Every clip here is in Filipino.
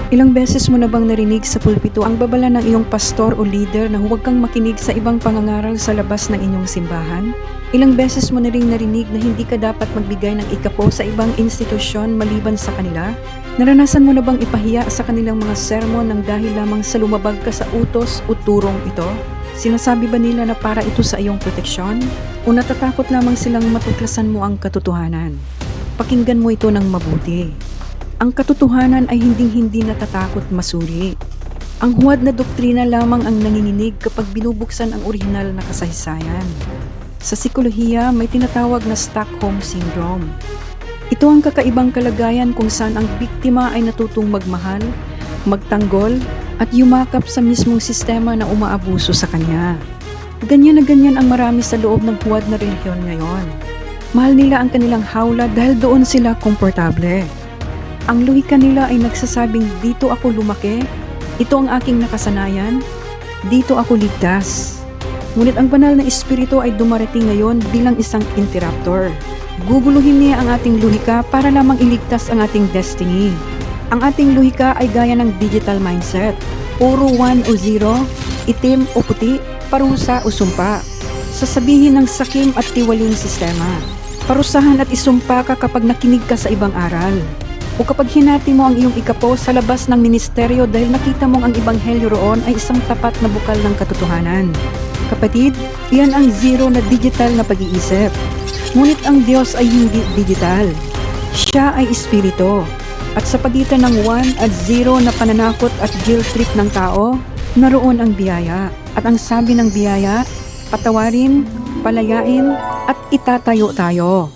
Ilang beses mo na bang narinig sa pulpito ang babala ng iyong pastor o leader na huwag kang makinig sa ibang pangangaral sa labas ng inyong simbahan? Ilang beses mo na ring narinig na hindi ka dapat magbigay ng ikapo sa ibang institusyon maliban sa kanila? Naranasan mo na bang ipahiya sa kanilang mga sermon ng dahil lamang sa lumabag ka sa utos o turong ito? Sinasabi ba nila na para ito sa iyong proteksyon? O natatakot lamang silang matuklasan mo ang katotohanan? Pakinggan mo ito ng mabuti. Ang katotohanan ay hinding-hindi natatakot masuri. Ang huwad na doktrina lamang ang nanginginig kapag binubuksan ang orihinal na kasaysayan. Sa psikolohiya, may tinatawag na Stockholm Syndrome. Ito ang kakaibang kalagayan kung saan ang biktima ay natutong magmahal, magtanggol, at yumakap sa mismong sistema na umaabuso sa kanya. Ganyan na ganyan ang marami sa loob ng huwad na relihiyon ngayon. Mahal nila ang kanilang hawla dahil doon sila komportable. Ang lohika nila ay nagsasabing, dito ako lumaki, ito ang aking nakasanayan, dito ako ligtas. Ngunit ang banal na espiritu ay dumarating ngayon bilang isang interruptor. Guguluhin niya ang ating lohika para lamang iligtas ang ating destiny. Ang ating lohika ay gaya ng digital mindset. Puro 1 o 0, itim o puti, parusa o sumpa. Sasabihin ng sakim at tiwaling sistema. Parusahan at isumpa ka kapag nakinig ka sa ibang aral. O kapag hinati mo ang iyong ikapo sa labas ng ministeryo dahil nakita mong ang ebanghelyo roon ay isang tapat na bukal ng katotohanan. Kapatid, iyan ang zero na digital na pag-iisip. Ngunit ang Diyos ay hindi digital. Siya ay espiritu. At sa pagitan ng 1 at 0 na pananakot at guilt trip ng tao, naroon ang biyaya. At ang sabi ng biyaya, patawarin, palayain, at itatayo tayo.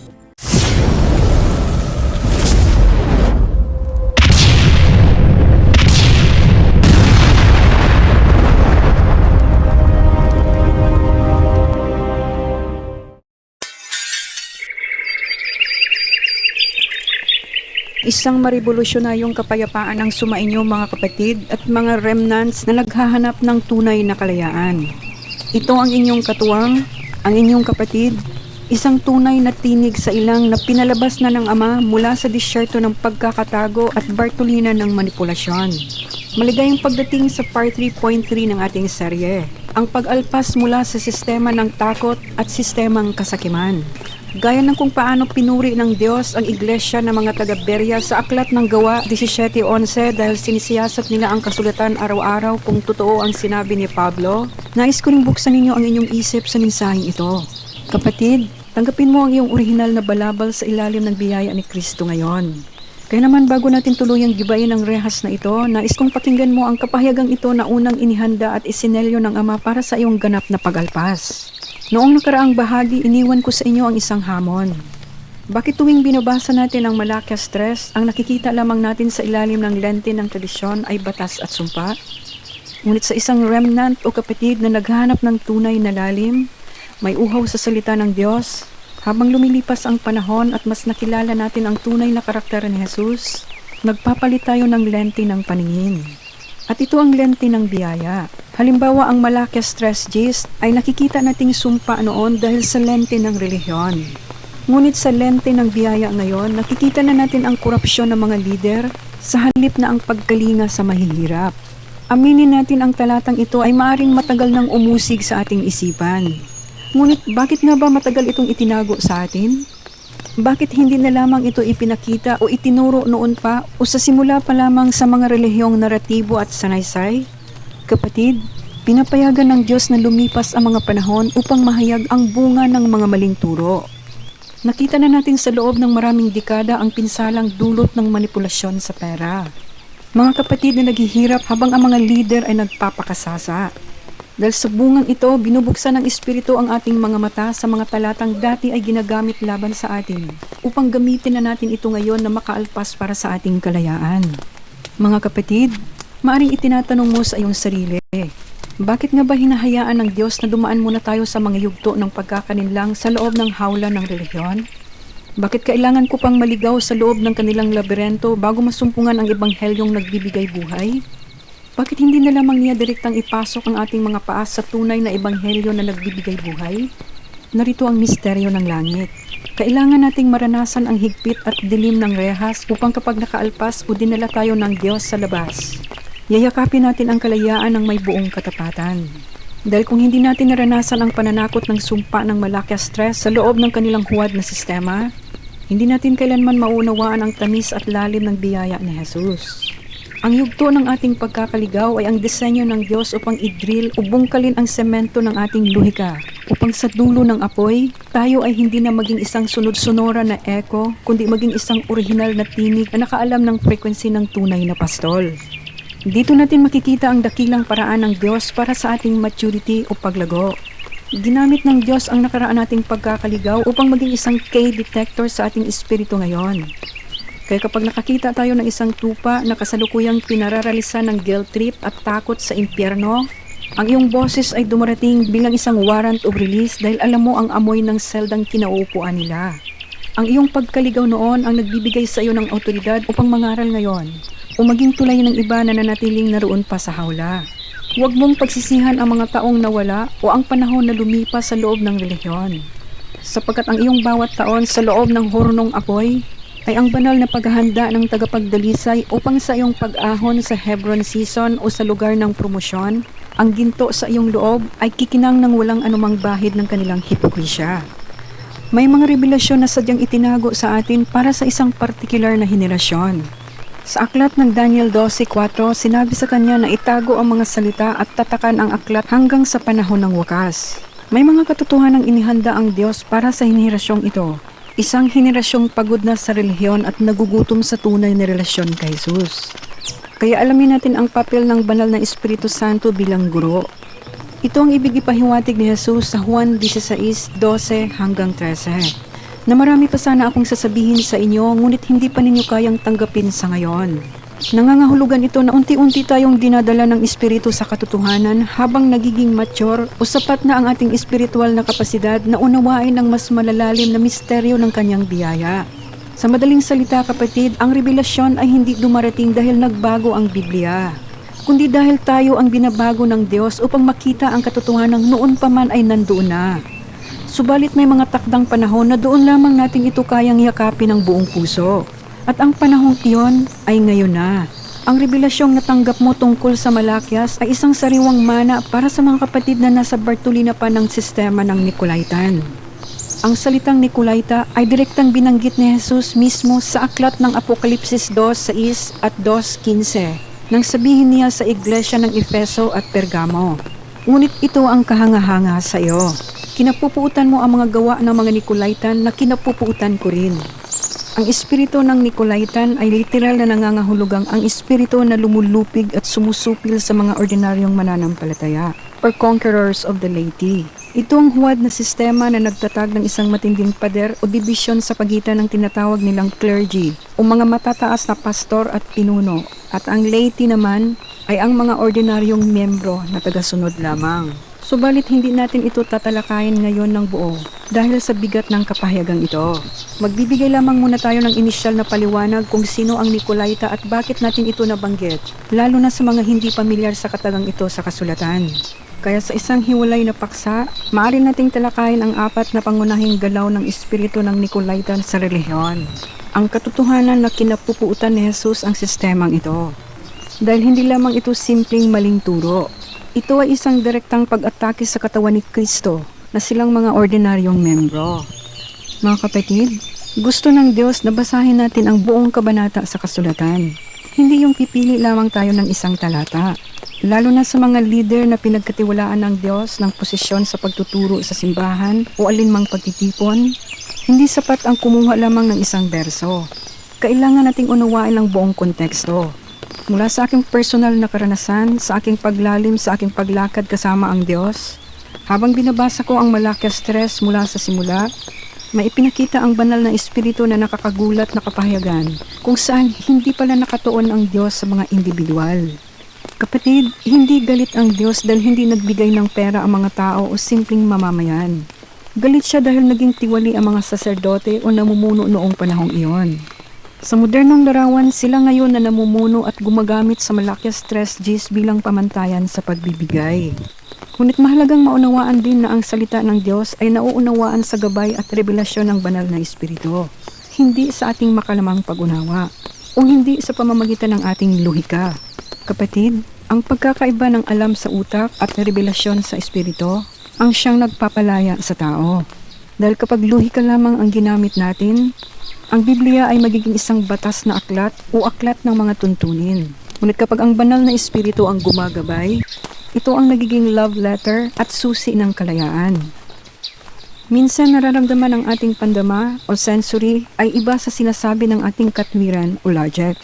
Isang marebolusyonaryong kapayapaan ang sumainyo mga kapatid at mga remnants na naghahanap ng tunay na kalayaan. Ito ang inyong katuwang, ang inyong kapatid, isang tunay na tinig sa ilang na pinalabas na ng Ama mula sa disyerto ng pagkakatago at bartolina ng manipulasyon. Maligayang pagdating sa part 3.3 ng ating serye, ang pag-alpas mula sa sistema ng takot at sistemang kasakiman. Gaya ng kung paano pinuri ng Diyos ang iglesia ng mga taga-Berea sa aklat ng Gawa 17:11 dahil sinisiyasat nila ang kasulatan araw-araw kung totoo ang sinabi ni Pablo, nais ko ring buksan ninyo ang inyong isip sa mensaheng ito. Kapatid, tanggapin mo ang iyong orihinal na balabal sa ilalim ng biyaya ni Kristo ngayon. Kaya naman bago natin tuluyang gibayin ang rehas na ito, nais kong pakinggan mo ang kapahayagang ito na unang inihanda at isinelyo ng Ama para sa iyong ganap na pag-alpas. Noong nakaraang bahagi, iniwan ko sa inyo ang isang hamon. Bakit tuwing binabasa natin ang Malakias 3, ang nakikita lamang natin sa ilalim ng lente ng tradisyon ay batas at sumpa? Ngunit sa isang remnant o kapatid na naghahanap ng tunay na lalim, may uhaw sa salita ng Diyos, habang lumilipas ang panahon at mas nakilala natin ang tunay na karakter ni Jesus, nagpapalit tayo ng lente ng paningin. At ito ang lente ng biyaya. Halimbawa, ang Malakias 3:10 ay nakikita nating sumpa noon dahil sa lente ng relihiyon. Ngunit sa lente ng biyaya ngayon, nakikita na natin ang korupsyon ng mga lider sa halip na ang pagkalinga sa mahihirap. Aminin natin ang talatang ito ay maaring matagal nang umusig sa ating isipan. Ngunit bakit nga ba matagal itong itinago sa atin? Bakit hindi na lamang ito ipinakita o itinuro noon pa o sa simula pa lamang sa mga relihiyong naratibo at sanaysay? Kapatid, pinapayagan ng Diyos na lumipas ang mga panahon upang mahayag ang bunga ng mga maling turo. Nakita na natin sa loob ng maraming dekada ang pinsalang dulot ng manipulasyon sa pera. Mga kapatid na naghihirap habang ang mga lider ay nagpapakasasa. Dahil sa bungang ito, binubuksan ng Espiritu ang ating mga mata sa mga talatang dati ay ginagamit laban sa atin upang gamitin na natin ito ngayon na makaalpas para sa ating kalayaan. Mga kapatid, maaring itinatanong mo sa iyong sarili, bakit nga ba hinahayaan ng Diyos na dumaan muna tayo sa mga yugto ng pagkakaninlang sa loob ng hawla ng relihiyon? Bakit kailangan ko pang maligaw sa loob ng kanilang labirento bago masumpungan ang ebanghelyong nagbibigay buhay? Bakit hindi na lamang niya direktang ipasok ang ating mga paa sa tunay na ebanghelyo na nagbibigay buhay? Narito ang misteryo ng langit. Kailangan nating maranasan ang higpit at dilim ng rehas upang kapag nakaalpas o dinala tayo ng Diyos sa labas, yayakapin natin ang kalayaan ng may buong katapatan. Dahil kung hindi natin naranasan ang pananakot ng sumpa ng malakas stress sa loob ng kanilang huwad na sistema, hindi natin kailanman maunawaan ang tamis at lalim ng biyaya ni Jesus. Ang yugto ng ating pagkakaligaw ay ang disenyo ng Diyos upang i-drill o bungkalin ang semento ng ating luhika, upang sa dulo ng apoy, tayo ay hindi na maging isang sunod-sonora na echo, kundi maging isang orihinal na tinig na nakaalam ng frequency ng tunay na pastol. Dito natin makikita ang dakilang paraan ng Diyos para sa ating maturity o paglago. Ginamit ng Diyos ang nakaraan nating pagkakaligaw upang maging isang K-detector sa ating espiritu ngayon. Kaya kapag nakakita tayo ng isang tupa na kasalukuyang pinararalisan ng guilt trip at takot sa impyerno, ang iyong boses ay dumarating bilang isang warrant of release dahil alam mo ang amoy ng seldang kinauupuan nila. Ang iyong pagkaligaw noon ang nagbibigay sa iyo ng autoridad upang mangaral ngayon o maging tulay ng iba na nanatiling naroon pa sa hawla. Huwag mong pagsisihan ang mga taong nawala o ang panahon na lumipas sa loob ng relihiyon. Sapagkat ang iyong bawat taon sa loob ng hornong apoy ay ang banal na paghahanda ng tagapagdalisay upang sa iyong pag-ahon sa Hebron season o sa lugar ng promosyon, ang ginto sa iyong loob ay kikinang ng walang anumang bahid ng kanilang hipokrisya. May mga revelasyon na sadyang itinago sa atin para sa isang partikular na henerasyon. Sa aklat ng Daniel 12:4, sinabi sa kanya na itago ang mga salita at tatakan ang aklat hanggang sa panahon ng wakas. May mga katotohanang inihanda ang Diyos para sa henerasyong ito. Isang henerasyong pagod na sa relihiyon at nagugutom sa tunay na relasyon kay Jesus. Kaya alamin natin ang papel ng banal na Espiritu Santo bilang guro. Ito ang ibig ipahiwatig ni Jesus sa Juan 16:12 hanggang 13. Na marami pa sana akong sasabihin sa inyo, ngunit hindi pa ninyo kayang tanggapin sa ngayon. Nangangahulugan ito na unti-unti tayong dinadala ng Espiritu sa katotohanan habang nagiging mature o sapat na ang ating espiritual na kapasidad na unawain ang mas malalalim na misteryo ng kanyang biyaya. Sa madaling salita kapatid, ang revelasyon ay hindi dumarating dahil nagbago ang Biblia, kundi dahil tayo ang binabago ng Diyos upang makita ang katotohanan noon pa man ay nandoon na. Subalit may mga takdang panahon na doon lamang natin ito kayang yakapin ng buong puso. At ang panahong iyon ay ngayon na. Ang revelasyong natanggap mo tungkol sa Malakias ay isang sariwang mana para sa mga kapatid na nasa Bartolina pa ng sistema ng Nicolaitan. Ang salitang Nicolaita ay direktang binanggit ni Jesus mismo sa aklat ng Apokalipsis 2:6 at 2:15 nang sabihin niya sa iglesia ng Efeso at Pergamo. Ngunit ito ang kahanga-hanga sa iyo. Kinapupuutan mo ang mga gawa ng mga Nicolaitan na kinapupuutan ko rin. Ang espiritu ng Nicolaitan ay literal na nangangahulugang ang espiritu na lumulupig at sumusupil sa mga ordinaryong mananampalataya or conquerors of the laity. Ito ang huwad na sistema na nagtatag ng isang matinding pader o dibisyon sa pagitan ng tinatawag nilang clergy o mga matataas na pastor at pinuno, at ang laity naman ay ang mga ordinaryong miyembro na tagasunod lamang. Subalit hindi natin ito tatalakayin ngayon ng buo dahil sa bigat ng kapahayagang ito. Magbibigay lamang muna tayo ng inisyal na paliwanag kung sino ang Nicolaita at bakit natin ito nabanggit, lalo na sa mga hindi pamilyar sa katagang ito sa kasulatan. Kaya sa isang hiwalay na paksa, maaari nating talakayin ang apat na pangunahing galaw ng espiritu ng Nicolaitan sa relihiyon. Ang katotohanan na kinapupuutan ni Jesus ang sistemang ito. Dahil hindi lamang ito simpleng maling turo. Ito ay isang direktang pag-atake sa katawan ni Kristo na silang mga ordinaryong membro. Mga kapatid, gusto ng Diyos na basahin natin ang buong kabanata sa kasulatan. Hindi yung pipili lamang tayo ng isang talata. Lalo na sa mga leader na pinagkatiwalaan ng Diyos ng posisyon sa pagtuturo sa simbahan o alinmang pagtitipon, hindi sapat ang kumuha lamang ng isang berso. Kailangan nating unawain ang buong konteksto. Mula sa aking personal na karanasan, sa aking paglalim, sa aking paglakad kasama ang Diyos, habang binabasa ko ang Malakias 3 mula sa simula, may ipinakita ang banal na espiritu na nakakagulat na kapahayagan kung saan hindi pala nakatuon ang Diyos sa mga individual. Kapatid, hindi galit ang Diyos dahil hindi nagbigay ng pera ang mga tao o simpleng mamamayan. Galit siya dahil naging tiwali ang mga saserdote o namumuno noong panahong iyon. Sa modernong larawan, sila ngayon na namumuno at gumagamit sa Malakias 3:10 bilang pamantayan sa pagbibigay. Ngunit mahalagang maunawaan din na ang salita ng Diyos ay nauunawaan sa gabay at revelasyon ng banal na Espiritu, hindi sa ating makalamang pag-unawa o hindi sa pamamagitan ng ating lohika. Kapatid, ang pagkakaiba ng alam sa utak at revelasyon sa Espiritu ang siyang nagpapalaya sa tao. Dahil kapag lohika lamang ang ginamit natin, ang Biblia ay magiging isang batas na aklat o aklat ng mga tuntunin. Ngunit kapag ang banal na Espiritu ang gumagabay, ito ang nagiging love letter at susi ng kalayaan. Minsan nararamdaman ng ating pandama o sensory ay iba sa sinasabi ng ating katwiran o logic.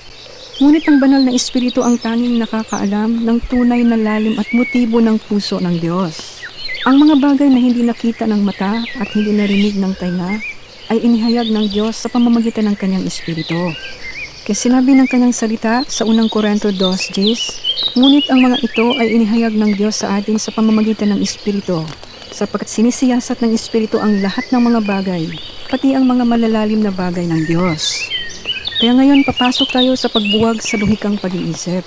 Ngunit ang banal na Espiritu ang tanging nakakaalam ng tunay na lalim at motibo ng puso ng Diyos. Ang mga bagay na hindi nakita ng mata at hindi narinig ng tainga ay inihayag ng Diyos sa pamamagitan ng kanyang Espiritu. Kaya sinabi ng kanyang salita sa unang Korinto 2:10, ngunit ang mga ito ay inihayag ng Diyos sa atin sa pamamagitan ng Espiritu, sapagkat sinisiyasat ng Espiritu ang lahat ng mga bagay, pati ang mga malalalim na bagay ng Diyos. Kaya ngayon papasok tayo sa pagbuwag sa luhikang pag-iisip.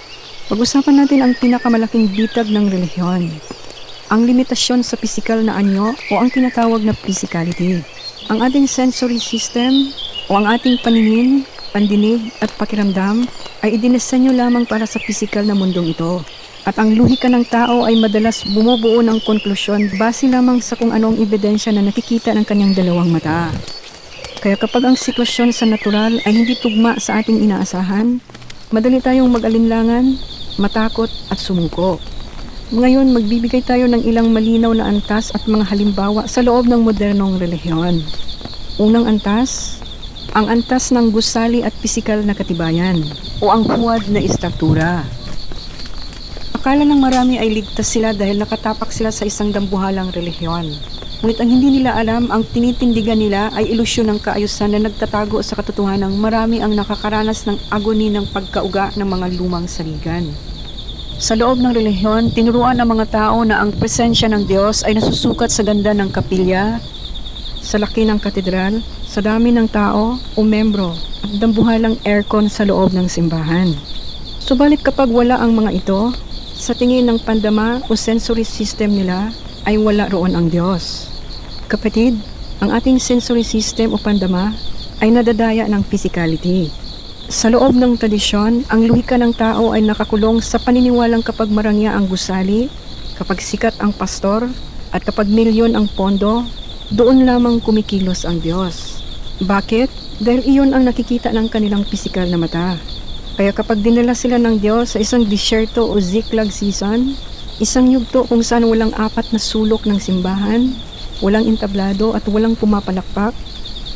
Pag-usapan natin ang pinakamalaking bitag ng relihiyon, ang limitasyon sa pisikal na anyo o ang tinatawag na physicality. Ang ating sensory system o ang ating paningin, pandinig at pakiramdam ay idinisenyo lamang para sa pisikal na mundong ito. At ang luhika ng tao ay madalas bumubuo ng konklusyon base lamang sa kung anong ebidensya na nakikita ng kanyang dalawang mata. Kaya kapag ang sitwasyon sa natural ay hindi tugma sa ating inaasahan, madali tayong mag-alinlangan, matakot at sumuko. Ngayon, magbibigay tayo ng ilang malinaw na antas at mga halimbawa sa loob ng modernong relihiyon. Unang antas, ang antas ng gusali at pisikal na katibayan o ang huwad na istatura. Akala ng marami ay ligtas sila dahil nakatapak sila sa isang dambuhalang relihiyon. Ngunit ang hindi nila alam, ang tinitindigan nila ay ilusyon ng kaayusan na nagtatago sa katotohanang marami ang nakakaranas ng agony ng pagkauga ng mga lumang saligan. Sa loob ng relihiyon, tinuruan ng mga tao na ang presensya ng Diyos ay nasusukat sa ganda ng kapilya, sa laki ng katedral, sa dami ng tao o membro at dambuhalang aircon sa loob ng simbahan. Subalit kapag wala ang mga ito, sa tingin ng pandama o sensory system nila ay wala roon ang Diyos. Kapatid, ang ating sensory system o pandama ay nadadaya ng physicality. Sa loob ng tradisyon, ang luhika ng tao ay nakakulong sa paniniwalang kapag marangya ang gusali, kapag sikat ang pastor, at kapag milyon ang pondo, doon lamang kumikilos ang Diyos. Bakit? Dahil iyon ang nakikita ng kanilang pisikal na mata. Kaya kapag dinala sila ng Diyos sa isang disyerto o ziklag season, isang yugto kung saan walang apat na sulok ng simbahan, walang entablado at walang pumapalakpak,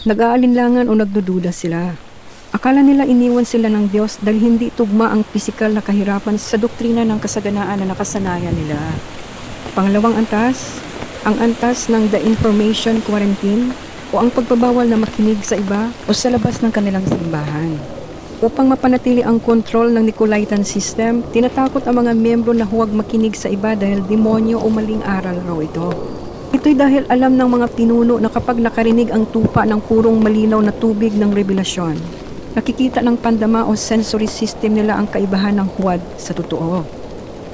nag-aalinlangan o nagdududa sila. Akala nila iniwan sila ng Diyos dahil hindi tugma ang pisikal na kahirapan sa doktrina ng kasaganaan na nakasanayan nila. Pangalawang antas, ang antas ng the information quarantine o ang pagbabawal na makinig sa iba o sa labas ng kanilang simbahan. Upang mapanatili ang kontrol ng Nicolaitan system, tinatakot ang mga miyembro na huwag makinig sa iba dahil demonyo o maling aral raw ito. Ito'y dahil alam ng mga pinuno na kapag nakarinig ang tupa ng purong malinaw na tubig ng revelasyon, nakikita ng pandama o sensory system nila ang kaibahan ng huwad sa totoo.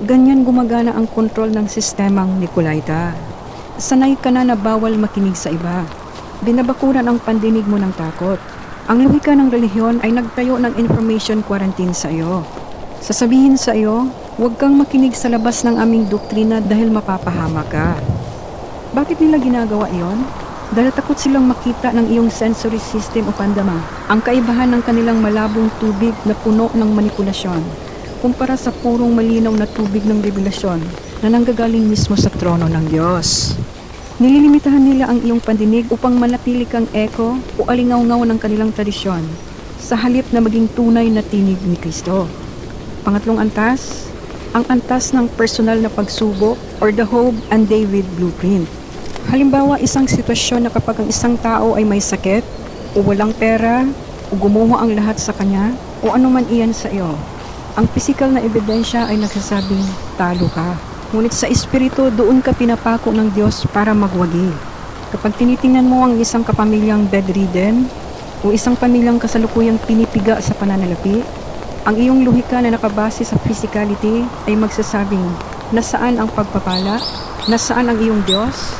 Ganyan gumagana ang kontrol ng sistemang Nicolaita. Sanay ka na bawal makinig sa iba. Binabakuran ang pandinig mo ng takot. Ang luhika ng relihiyon ay nagtayo ng information quarantine sa iyo. Sasabihin sa iyo, huwag kang makinig sa labas ng aming doktrina dahil mapapahama ka. Bakit nila ginagawa iyon? Dahil takot silang makita ng iyong sensory system o pandama, ang kaibahan ng kanilang malabong tubig na puno ng manipulasyon, kumpara sa purong malinaw na tubig ng revelasyon na nanggagaling mismo sa trono ng Diyos. Nililimitahan nila ang iyong pandinig upang manatili kang echo o alingaw-ngaw ng kanilang tradisyon sa halip na maging tunay na tinig ni Kristo. Pangatlong antas, ang antas ng personal na pagsubok or the Job and David blueprint. Halimbawa, isang sitwasyon na kapag ang isang tao ay may sakit o walang pera o gumuho ang lahat sa kanya o anuman iyan sa iyo, ang pisikal na ebidensya ay nagsasabing talo ka. Ngunit sa espiritu, doon ka pinapako ng Diyos para magwagi. Kapag tinitingnan mo ang isang kapamilyang bedridden o isang pamilyang kasalukuyang pinipiga sa pananalapi, ang iyong luhika na nakabase sa physicality ay magsasabing nasaan ang pagpapala, Nasaan ang iyong Diyos?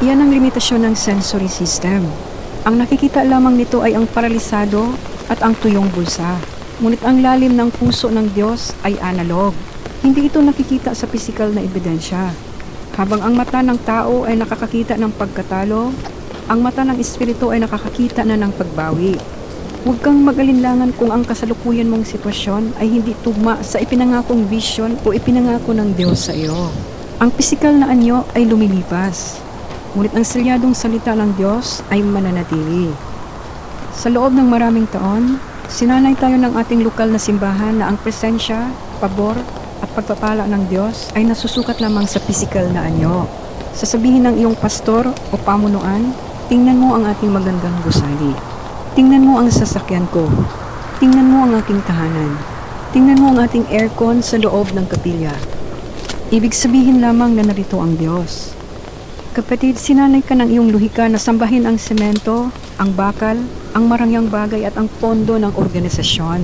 Iyan ang limitasyon ng sensory system. Ang nakikita lamang nito ay ang paralisado at ang tuyong bulsa. Ngunit ang lalim ng puso ng Diyos ay analog. Hindi ito nakikita sa pisikal na ebidensya. Habang ang mata ng tao ay nakakakita ng pagkatalo, ang mata ng espiritu ay nakakakita na ng pagbawi. Huwag kang mag-alinlangan kung ang kasalukuyan mong sitwasyon ay hindi tugma sa ipinangakong vision o ipinangako ng Diyos sa iyo. Ang pisikal na anyo ay lumilipas, ngunit ang selyadong salita ng Diyos ay mananatili. Sa loob ng maraming taon, sinanay tayo ng ating lokal na simbahan na ang presensya, pabor, at pagpapala ng Diyos ay nasusukat lamang sa pisikal na anyo. Sasabihin ng iyong pastor o pamunuan, tingnan mo ang ating magandang gusali. Tingnan mo ang sasakyan ko. Tingnan mo ang aking tahanan. Tingnan mo ang ating aircon sa loob ng kapilya. Ibig sabihin lamang na narito ang Diyos. Kapatid, sinanay ka ng iyong luhika na sambahin ang semento, ang bakal, ang marangyang bagay at ang pondo ng organisasyon.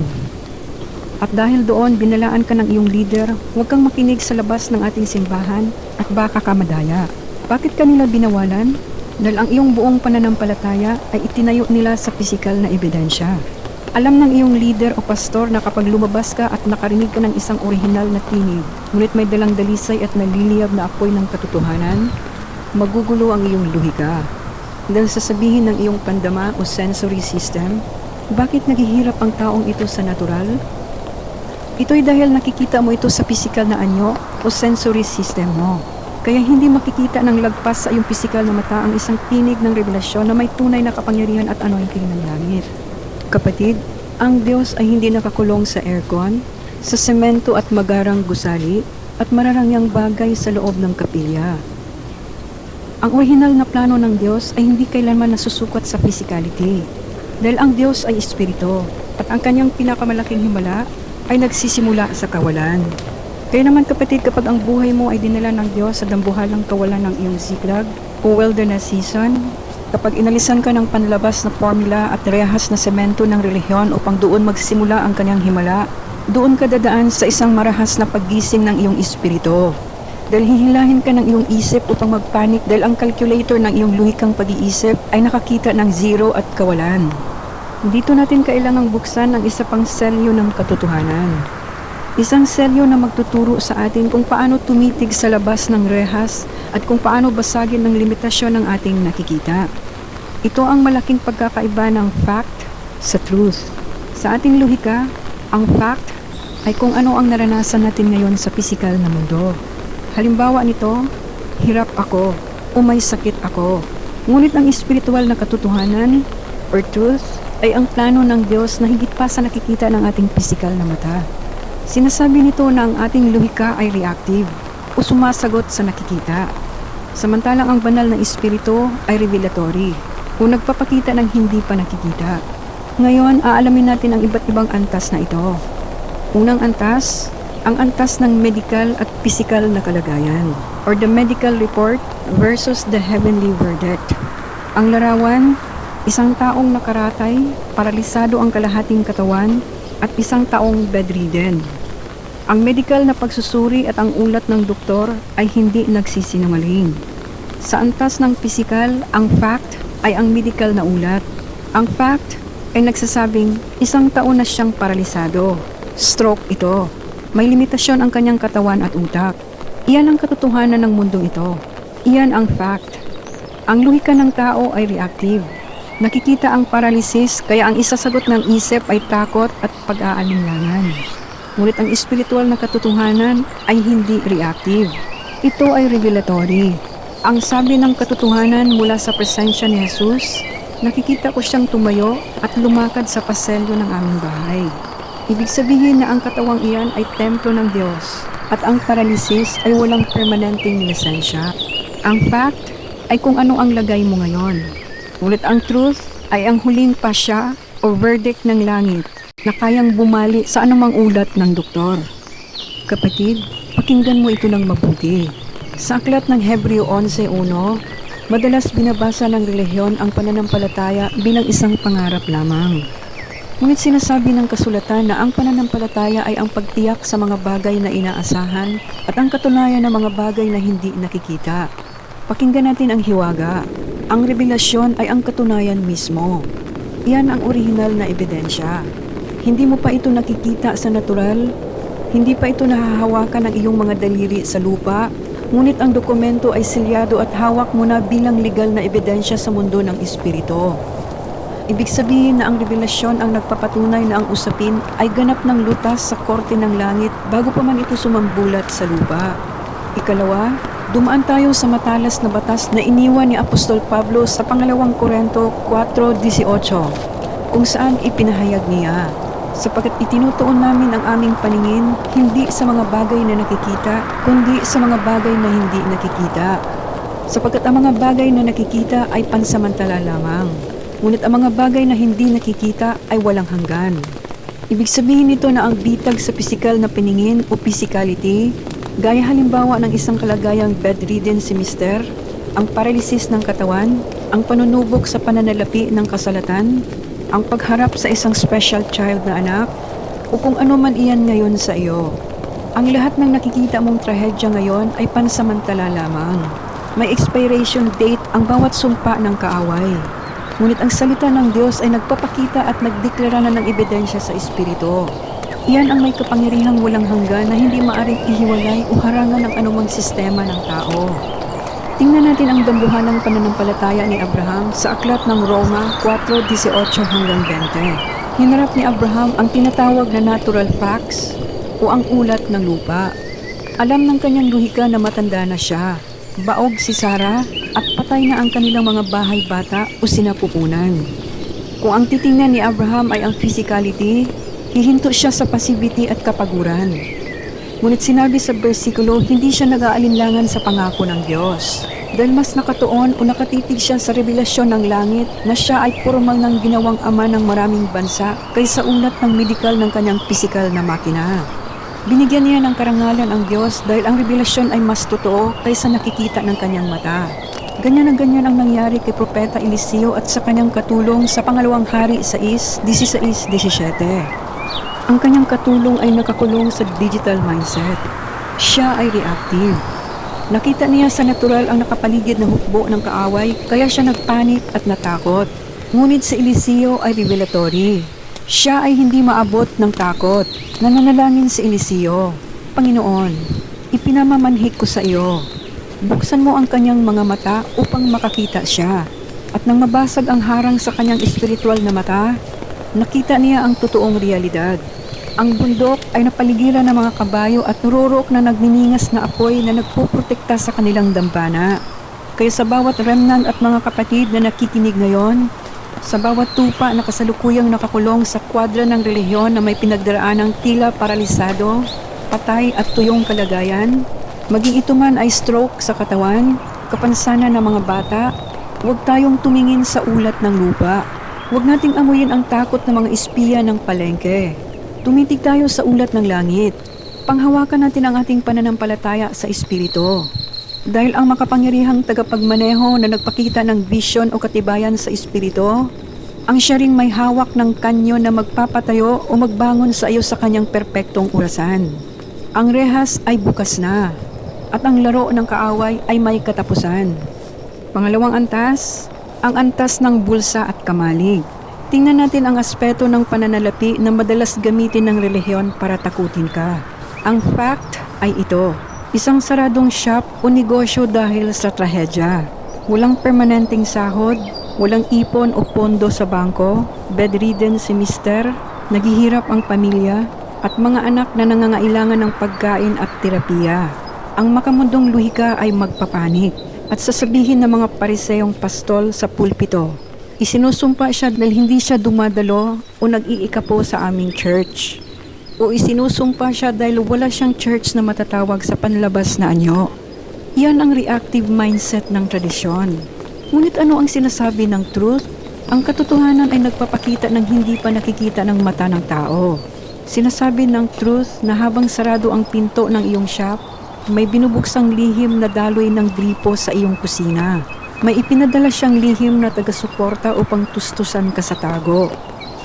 At dahil doon, binalaan ka ng iyong leader, huwag kang makinig sa labas ng ating simbahan at baka ka madaya. Bakit kanila binawalan? Dahil ang iyong buong pananampalataya ay itinayo nila sa pisikal na ebidensya. Alam ng iyong leader o pastor na kapag lumabas ka at nakarinig ka ng isang orihinal na tinig, ngunit may dalang dalisay at naliliyab na apoy ng katotohanan, magugulo ang iyong luhika. Dahil sasabihin ng iyong pandama o sensory system, bakit naghihirap ang taong ito sa natural? Ito'y dahil nakikita mo ito sa pisikal na anyo o sensory system mo. Kaya hindi makikita ng lagpas sa iyong pisikal na mata ang isang tinig ng revelasyon na may tunay na kapangyarihan at anointing ng langit. Kapatid, ang Diyos ay hindi nakakulong sa aircon, sa semento at magarang gusali, at mararangyang bagay sa loob ng kapilya. Ang orihinal na plano ng Diyos ay hindi kailanman nasusukat sa physicality. Dahil ang Diyos ay espiritu, at ang kanyang pinakamalaking himala ay nagsisimula sa kawalan. Kaya naman kapatid, kapag ang buhay mo ay dinala ng Diyos sa dambuhalang kawalan ng iyong ziglag o wilderness season, kapag inalisan ka ng panlabas na formula at rehas na semento ng relihiyon upang doon magsimula ang kanyang himala, doon ka dadaan sa isang marahas na paggising ng iyong espiritu. Dahil hihilahin ka ng iyong isip upang magpanik dahil ang calculator ng iyong luhikang pag-iisip ay nakakita ng zero at kawalan. Dito natin kailangang buksan ang isa pang selyo ng katotohanan. Isang selyo na magtuturo sa atin kung paano tumitig sa labas ng rehas at kung paano basagin ng limitasyon ng ating nakikita. Ito ang malaking pagkakaiba ng fact sa truth. Sa ating luhika, ang fact ay kung ano ang naranasan natin ngayon sa pisikal na mundo. Halimbawa nito, hirap ako o may sakit ako. Ngunit ang espiritual na katotohanan or truth ay ang plano ng Diyos na higit pa sa nakikita ng ating pisikal na mata. Sinasabi nito na ang ating luhika ay reactive o sumasagot sa nakikita. Samantalang ang banal na espiritu ay revelatory o nagpapakita ng hindi pa nakikita. Ngayon, aalamin natin ang iba't ibang antas na ito. Unang antas, ang antas ng medical at physical na kalagayan or the medical report versus the heavenly verdict. Ang larawan, isang taong nakaratay, paralisado ang kalahating katawan at isang taong bedridden. Ang medical na pagsusuri at ang ulat ng doktor ay hindi nagsisinungaling. Sa antas ng pisikal, ang fact ay ang medical na ulat. Ang fact ay nagsasabing isang taon na siyang paralisado. Stroke ito. May limitasyon ang kanyang katawan at utak. Iyan ang katotohanan ng mundong ito. Iyan ang fact. Ang luhika ng tao ay reactive. Nakikita ang paralysis kaya ang isasagot ng isip ay takot at pag-aalinlangan. Ngunit ang espiritual na katotohanan ay hindi reactive. Ito ay revelatory. Ang sabi ng katotohanan mula sa presensya ni Jesus, nakikita ko siyang tumayo at lumakad sa paselyo ng aming bahay. Ibig sabihin na ang katawang iyan ay templo ng Diyos at ang paralysis ay walang permanenteng lisensya. Ang fact ay kung ano ang lagay mo ngayon. Ngunit ang truth ay ang huling pasya o verdict ng langit na kayang bumali sa anumang ulat ng doktor. Kapatid, pakinggan mo ito ng mabuti. Sa aklat ng Hebreo 11:1, madalas binabasa ng relihiyon ang pananampalataya bilang isang pangarap lamang. Ngunit sinasabi ng kasulatan na ang pananampalataya ay ang pagtiyak sa mga bagay na inaasahan at ang katunayan ng mga bagay na hindi nakikita. Pakinggan natin ang hiwaga. Ang revelasyon ay ang katunayan mismo. Iyan ang orihinal na ebidensya. Hindi mo pa ito nakikita sa natural, hindi pa ito nahahawakan ng iyong mga daliri sa lupa, ngunit ang dokumento ay silyado at hawak mo na bilang legal na ebidensya sa mundo ng espiritu. Ibig sabihin na ang revelasyon ang nagpapatunay na ang usapin ay ganap ng lutas sa korte ng langit bago pa man ito sumambulat sa lupa. Ikalawa, dumaan tayo sa matalas na batas na iniwan ni Apostol Pablo sa pangalawang Korinto 4:18, kung saan ipinahayag niya, sapagkat itinutuon namin ang aming paningin hindi sa mga bagay na nakikita, kundi sa mga bagay na hindi nakikita. Sapagkat ang mga bagay na nakikita ay pansamantala lamang, ngunit ang mga bagay na hindi nakikita ay walang hanggan. Ibig sabihin nito na ang bitag sa pisikal na paningin o physicality, gaya halimbawa ng isang kalagayang bedridden si Mister, ang paralysis ng katawan, ang panunubok sa pananalapi ng kasalatan, ang pagharap sa isang special child na anak, o kung ano man iyan ngayon sa iyo. Ang lahat ng nakikita mong trahedya ngayon ay pansamantala lamang. May expiration date ang bawat sumpa ng kaaway. Ngunit ang salita ng Diyos ay nagpapakita at nagdeklara na ng ebidensya sa Espiritu. Iyan ang may kapangyarihang walang hanggan na hindi maaring ihiwalay o harangan ng anumang sistema ng tao. Tingnan natin ang dambuhalang pananampalataya ni Abraham sa aklat ng Roma 4:18 hanggang 20. Hinarap ni Abraham ang tinatawag na natural facts o ang ulat ng lupa. Alam ng kanyang luhika na matanda na siya. Baog si Sarah at patay na ang kanilang mga bahay bata o sinapupunan. Kung ang titingnan ni Abraham ay ang physicality, hihinto siya sa passivity at kapaguran. Ngunit sinabi sa bersikulo, hindi siya nag-aalinlangan sa pangako ng Diyos. Dahil mas nakatuon o nakatitig siya sa revelasyon ng langit na siya ay formal ng ginawang ama ng maraming bansa kaysa ulat ng medikal ng kanyang pisikal na makina. Binigyan niya ng karangalan ang Diyos dahil ang revelasyon ay mas totoo kaysa nakikita ng kanyang mata. Ganyan na ganyan ang nangyari kay Propeta Eliseo at sa kanyang katulong sa pangalawang hari 6:16-17. Ang kanyang katulong ay nakakulong sa digital mindset. Siya ay reactive. Nakita niya sa natural ang nakapaligid na hukbo ng kaaway kaya siya nagpanik at natakot. Ngunit si Eliseo ay revelatory. Siya ay hindi maabot ng takot. Nananalangin si Eliseo, Panginoon, ipinamamanhik ko sa iyo. Buksan mo ang kanyang mga mata upang makakita siya. At nang mabasag ang harang sa kanyang espiritual na mata, nakita niya ang totoong realidad. Ang bundok ay napaligiran ng mga kabayo at nururok na nagniningas na apoy na nagpuprotekta sa kanilang dambana. Kaya sa bawat remnant at mga kapatid na nakikinig ngayon, sa bawat tupa na kasalukuyang nakakulong sa kwadra ng relihiyon na may pinagdaraan ng tila paralisado, patay at tuyong kalagayan, maging ito man ay stroke sa katawan, kapansanan ng mga bata, huwag tayong tumingin sa ulat ng lupa. Huwag nating amuyin ang takot ng mga espiya ng palengke. Tumitig tayo sa ulat ng langit. Panghawakan natin ang ating pananampalataya sa Espiritu. Dahil ang makapangyarihang tagapagmaneho na nagpakita ng vision o katibayan sa Espiritu, ang siya ring may hawak ng kanyo na magpapatayo o magbangon sa iyo sa kanyang perpektong orasan. Ang rehas ay bukas na, at ang laro ng kaaway ay may katapusan. Pangalawang antas, ang antas ng bulsa at kamalig. Tingnan natin ang aspeto ng pananalapi na madalas gamitin ng relihiyon para takutin ka. Ang fact ay ito. Isang saradong shop o negosyo dahil sa trahedya. Walang permanenteng sahod, walang ipon o pondo sa bangko, bedridden si Mister, naghihirap ang pamilya, at mga anak na nangangailangan ng pagkain at terapiya. Ang makamundong luhika ay magpapanik at sasabihin ng mga pariseyong pastol sa pulpito. Isinusumpa siya dahil hindi siya dumadalo o nag-iikapo sa aming church. O isinusumpa siya dahil wala siyang church na matatawag sa panlabas na anyo. Yan ang reactive mindset ng tradisyon. Ngunit ano ang sinasabi ng truth? Ang katotohanan ay nagpapakita ng hindi pa nakikita ng mata ng tao. Sinasabi ng truth na habang sarado ang pinto ng iyong shop, may binubuksang lihim na daloy ng gripo sa iyong kusina. May ipinadala siyang lihim na taga-suporta upang tustusan ka sa tago.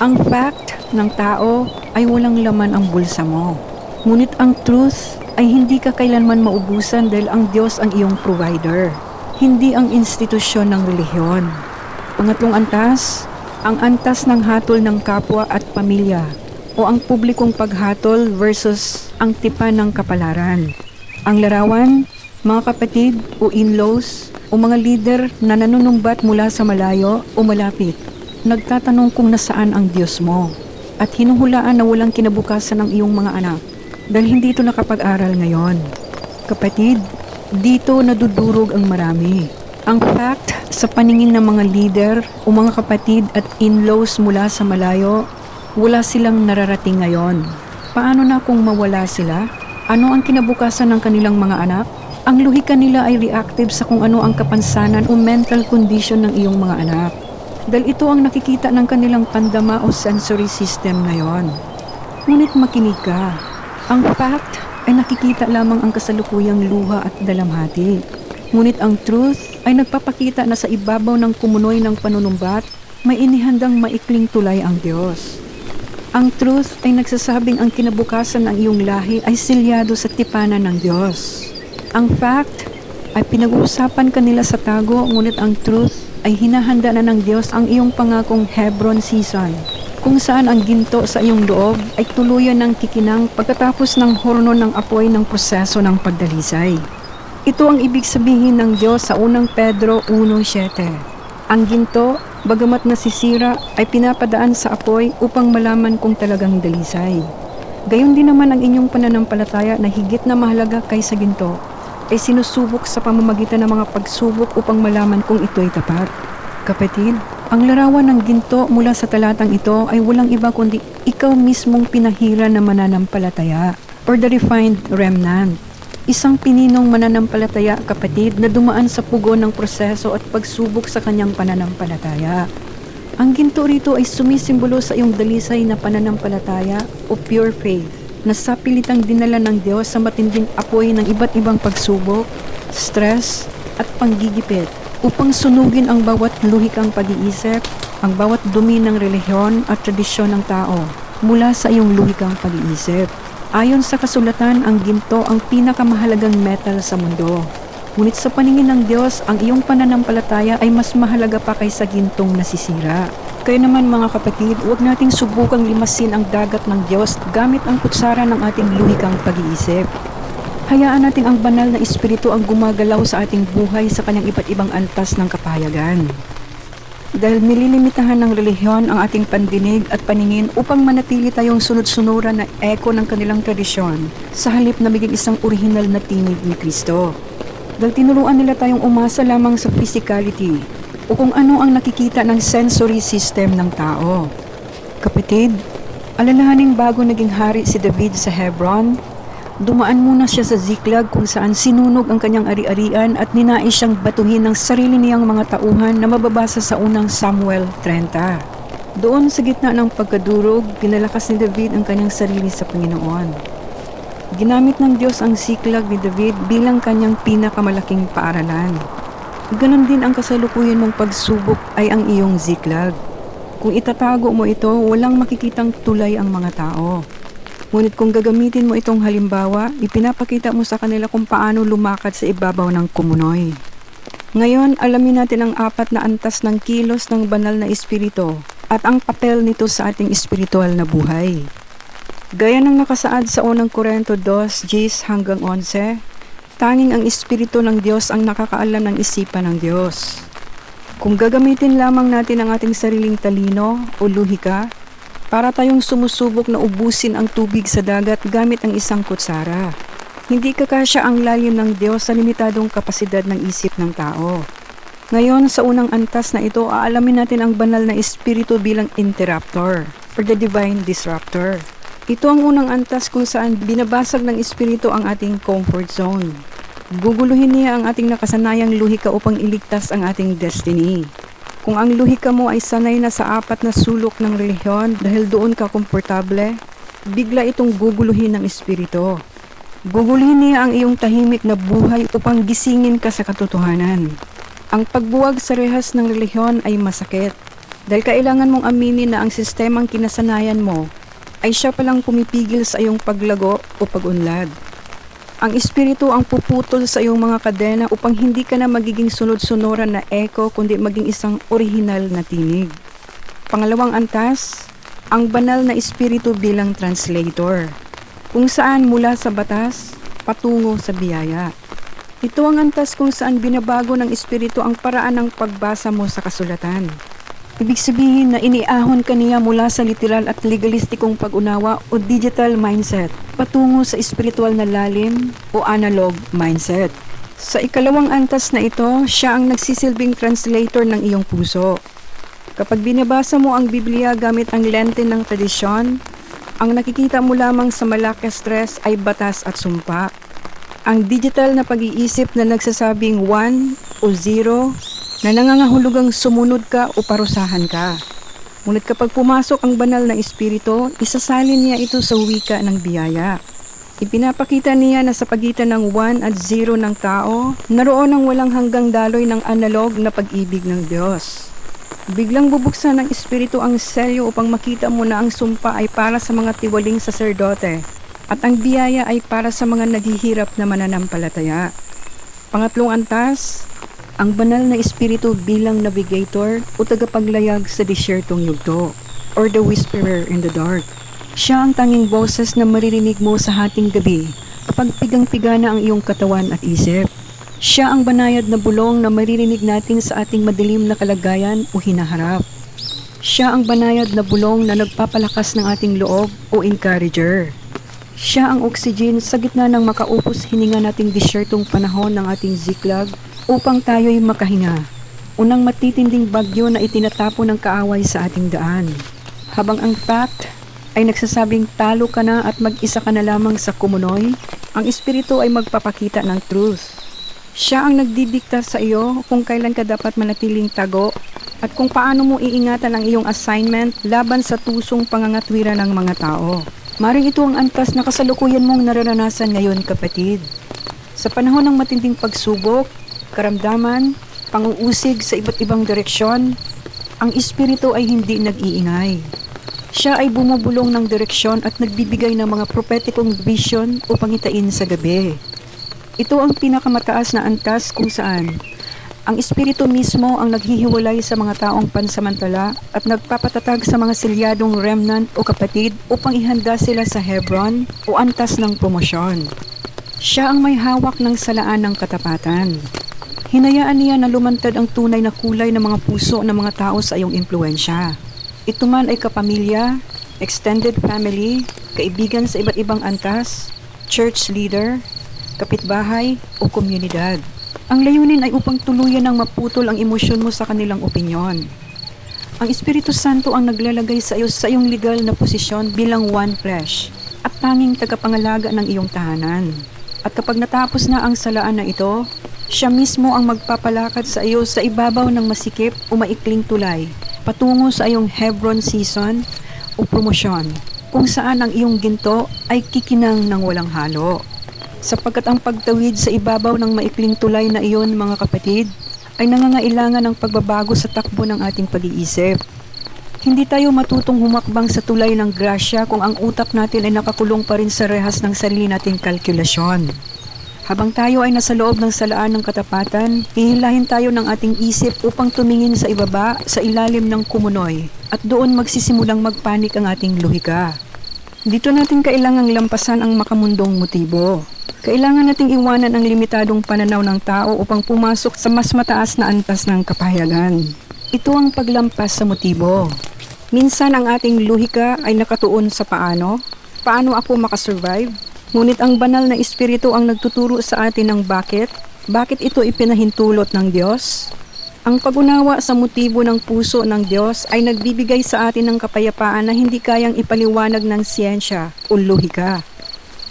Ang fact ng tao ay walang laman ang bulsa mo. Ngunit ang truth ay hindi ka kailanman maubusan dahil ang Diyos ang iyong provider, hindi ang institusyon ng relihiyon. Pangatlong antas, ang antas ng hatol ng kapwa at pamilya o ang publikong paghatol versus ang tipan ng kapalaran. Ang larawan, mga kapatid o in-laws o mga leader na nanunumbat mula sa malayo o malapit, nagtatanong kung nasaan ang Diyos mo at hinuhulaan na walang kinabukasan ng iyong mga anak dahil hindi ito nakapag-aral ngayon. Kapatid, dito nadudurog ang marami. Ang fact sa paningin ng mga leader o mga kapatid at in-laws mula sa malayo, wala silang nararating ngayon. Paano na kung mawala sila? Ano ang kinabukasan ng kanilang mga anak? Ang luhika nila ay reactive sa kung ano ang kapansanan o mental condition ng iyong mga anak. Dahil ito ang nakikita ng kanilang pandama o sensory system ngayon. Ngunit makinig ka. Ang fact ay nakikita lamang ang kasalukuyang luha at dalamhati. Ngunit ang truth ay nagpapakita na sa ibabaw ng kumunoy ng panunumbat, may inihandang maikling tulay ang Diyos. Ang truth ay nagsasabing ang kinabukasan ng iyong lahi ay silyado sa tipanan ng Diyos. Ang fact ay pinag-uusapan kanila sa tago, ngunit ang truth ay hinahanda na ng Diyos ang iyong pangakong Hebron season, kung saan ang ginto sa iyong loob ay tuluyan ng kikinang pagkatapos ng horno ng apoy ng proseso ng pagdalisay. Ito ang ibig sabihin ng Diyos sa unang Pedro 1:7. Ang ginto, bagamat nasisira, ay pinapadaan sa apoy upang malaman kung talagang dalisay. Gayon din naman ang inyong pananampalataya na higit na mahalaga kaysa ginto, ay sinusubok sa pamamagitan ng mga pagsubok upang malaman kung ito'y tapat. Kapatid, ang larawan ng ginto mula sa talatang ito ay walang iba kundi ikaw mismong pinahira na mananampalataya or the refined remnant. Isang pininong mananampalataya, kapatid, na dumaan sa pugon ng proseso at pagsubok sa kanyang pananampalataya. Ang ginto rito ay sumisimbolo sa iyong dalisay na pananampalataya o pure faith, na sa pilitang dinala ng Diyos sa matinding apoy ng iba't ibang pagsubok, stress, at panggigipit upang sunugin ang bawat luhikang pag-iisip, ang bawat dumi ng relihiyon at tradisyon ng tao mula sa iyong luhikang pag-iisip. Ayon sa kasulatan, ang ginto ang pinakamahalagang metal sa mundo. Ngunit sa paningin ng Diyos, ang iyong pananampalataya ay mas mahalaga pa kaysa gintong nasisira. Kaya naman mga kapatid, huwag nating subukang limasin ang dagat ng Diyos gamit ang kutsara ng ating luhikang pag-iisip. Hayaan natin ang banal na espiritu ang gumagalaw sa ating buhay sa kanyang iba't ibang antas ng kapayagan. Dahil nililimitahan ng relihiyon ang ating pandinig at paningin upang manatili tayong sunod-sunuran na eko ng kanilang tradisyon sa halip na maging isang orihinal na tinig ni Kristo. Dahil tinuruan nila tayong umasa lamang sa physicality o kung ano ang nakikita ng sensory system ng tao. Kapatid, alalahaning bago naging hari si David sa Hebron, dumaan muna siya sa Ziklag kung saan sinunog ang kanyang ari-arian at ninais siyang batuhin ng sarili niyang mga tauhan na mababasa sa unang Samuel 30. Doon sa gitna ng pagkadurog, pinalakas ni David ang kanyang sarili sa Panginoon. Ginamit ng Diyos ang Ziklag ni David bilang kanyang pinakamalaking paaralan. Ganon din ang kasalukuyan mong pagsubok ay ang iyong Ziklag. Kung itatago mo ito, walang makikitang tulay ang mga tao. Ngunit kung gagamitin mo itong halimbawa, ipinapakita mo sa kanila kung paano lumakad sa ibabaw ng kumunoy. Ngayon, alamin natin ang 4 na antas ng kilos ng banal na espiritu at ang papel nito sa ating espiritual na buhay. Gaya ng nakasaad sa unang Korinto 2:10-11, tanging ang Espiritu ng Diyos ang nakakaalam ng isipan ng Diyos. Kung gagamitin lamang natin ang ating sariling talino o luhika, para tayong sumusubok na ubusin ang tubig sa dagat gamit ang isang kutsara. Hindi kakasya ang lalim ng Diyos sa limitadong kapasidad ng isip ng tao. Ngayon, sa unang antas na ito, aalamin natin ang banal na espiritu bilang interruptor or the divine disruptor. Ito ang unang antas kung saan binabasag ng espiritu ang ating comfort zone. Guguluhin niya ang ating nakasanayang luhika upang iligtas ang ating destiny. Kung ang luhika mo ay sanay na sa 4 na sulok ng relihiyon dahil doon ka komportable, bigla itong guguluhin ng espiritu. Guguluhin niya ang iyong tahimik na buhay upang gisingin ka sa katotohanan. Ang pagbuwag sa rehas ng relihiyon ay masakit. Dahil kailangan mong aminin na ang sistemang kinasanayan mo ay siya palang pumipigil sa iyong paglago o pag-unlad. Ang espiritu ang puputol sa iyong mga kadena upang hindi ka na magiging sunod-sunuran na echo kundi maging isang orihinal na tinig. Pangalawang antas, ang banal na espiritu bilang translator, kung saan mula sa batas patungo sa biyaya. Ito ang antas kung saan binabago ng espiritu ang paraan ng pagbasa mo sa kasulatan. Ibig sabihin na iniahon ka niya mula sa literal at legalistikong pag-unawa o digital mindset patungo sa espiritual na lalim o analog mindset. Sa ikalawang antas na ito, siya ang nagsisilbing translator ng iyong puso. Kapag binabasa mo ang Biblia gamit ang lente ng tradisyon, ang nakikita mo lamang sa Malakas 3 ay batas at sumpa. Ang digital na pag-iisip na nagsasabing 1 o 0 na nangangahulugang sumunod ka o parusahan ka. Ngunit kapag pumasok ang banal na espiritu, isasalin niya ito sa wika ng biyaya. Ipinapakita niya na sa pagitan ng 1 at 0 ng tao, naroon ang walang hanggang daloy ng analog na pag-ibig ng Diyos. Biglang bubuksan ng espiritu ang selyo upang makita mo na ang sumpa ay para sa mga tiwaling saserdote at ang biyaya ay para sa mga naghihirap na mananampalataya. Pangatlong antas, ang banal na espiritu bilang navigator o tagapaglayag sa disyertong yugto or the whisperer in the dark. Siya ang tanging boses na maririnig mo sa hating gabi kapag pigang-piga na ang iyong katawan at isip. Siya ang banayad na bulong na maririnig natin sa ating madilim na kalagayan o hinaharap. Siya ang banayad na bulong na nagpapalakas ng ating loob o encourager. Siya ang oxygen sa gitna ng makaupos hininga nating disyertong panahon ng ating ziklag upang tayo'y makahinga. Unang matitinding bagyo na itinatapo ng kaaway sa ating daan. Habang ang pact ay nagsasabing talo ka na at mag-isa ka na lamang sa kumunoy, ang espiritu ay magpapakita ng truth. Siya ang nagdidikta sa iyo kung kailan ka dapat manatiling tago at kung paano mo iingatan ang iyong assignment laban sa tusong pangangatwiran ng mga tao. Maring ito ang antas na kasalukuyan mong nararanasan ngayon, kapatid. Sa panahon ng matinding pagsubok, karamdaman, panguusig sa iba't ibang direksyon, ang espiritu ay hindi nag-iingay. Siya ay bumubulong ng direksyon at nagbibigay ng mga prophetikong vision o pangitain sa gabi. Ito ang pinakamataas na antas kung saan ang espiritu mismo ang naghihiwalay sa mga taong pansamantala at nagpapatatag sa mga selyadong remnant o kapatid upang ihanda sila sa Hebron o antas ng promosyon. Siya ang may hawak ng salaan ng katapatan. Hinayaan niya na lumantad ang tunay na kulay ng mga puso ng mga tao sa iyong impluensya. Ito man ay kapamilya, extended family, kaibigan sa iba't ibang antas, church leader, kapitbahay o komunidad. Ang layunin ay upang tuluyan ng maputol ang emosyon mo sa kanilang opinyon. Ang Espiritu Santo ang naglalagay sa iyo sa iyong legal na posisyon bilang one flesh at tanging tagapangalaga ng iyong tahanan. At kapag natapos na ang salaan na ito, siya mismo ang magpapalakad sa iyo sa ibabaw ng masikip o maikling tulay patungo sa iyong Hebron season o promosyon kung saan ang iyong ginto ay kikinang ng walang halo. Sapagkat ang pagtawid sa ibabaw ng maikling tulay na iyon, mga kapatid, ay nangangailangan ng pagbabago sa takbo ng ating pag-iisip. Hindi tayo matutong humakbang sa tulay ng grasya kung ang utak natin ay nakakulong pa rin sa rehas ng sarili nating kalkulasyon. Habang tayo ay nasa loob ng salaan ng katapatan, hihilahin tayo ng ating isip upang tumingin sa ibaba, sa ilalim ng kumunoy, at doon magsisimulang magpanik ang ating lohika. Dito natin kailangang lampasan ang makamundong motibo. Kailangan nating iwanan ang limitadong pananaw ng tao upang pumasok sa mas mataas na antas ng kapahayagan. Ito ang paglampas sa motibo. Minsan ang ating lohika ay nakatuon sa paano ako makasurvive. Ngunit ang banal na espiritu ang nagtuturo sa atin ng bakit ito ipinahintulot ng Diyos. Ang pag-unawa sa motibo ng puso ng Diyos ay nagbibigay sa atin ng kapayapaan na hindi kayang ipaliwanag ng siyensya o lohika.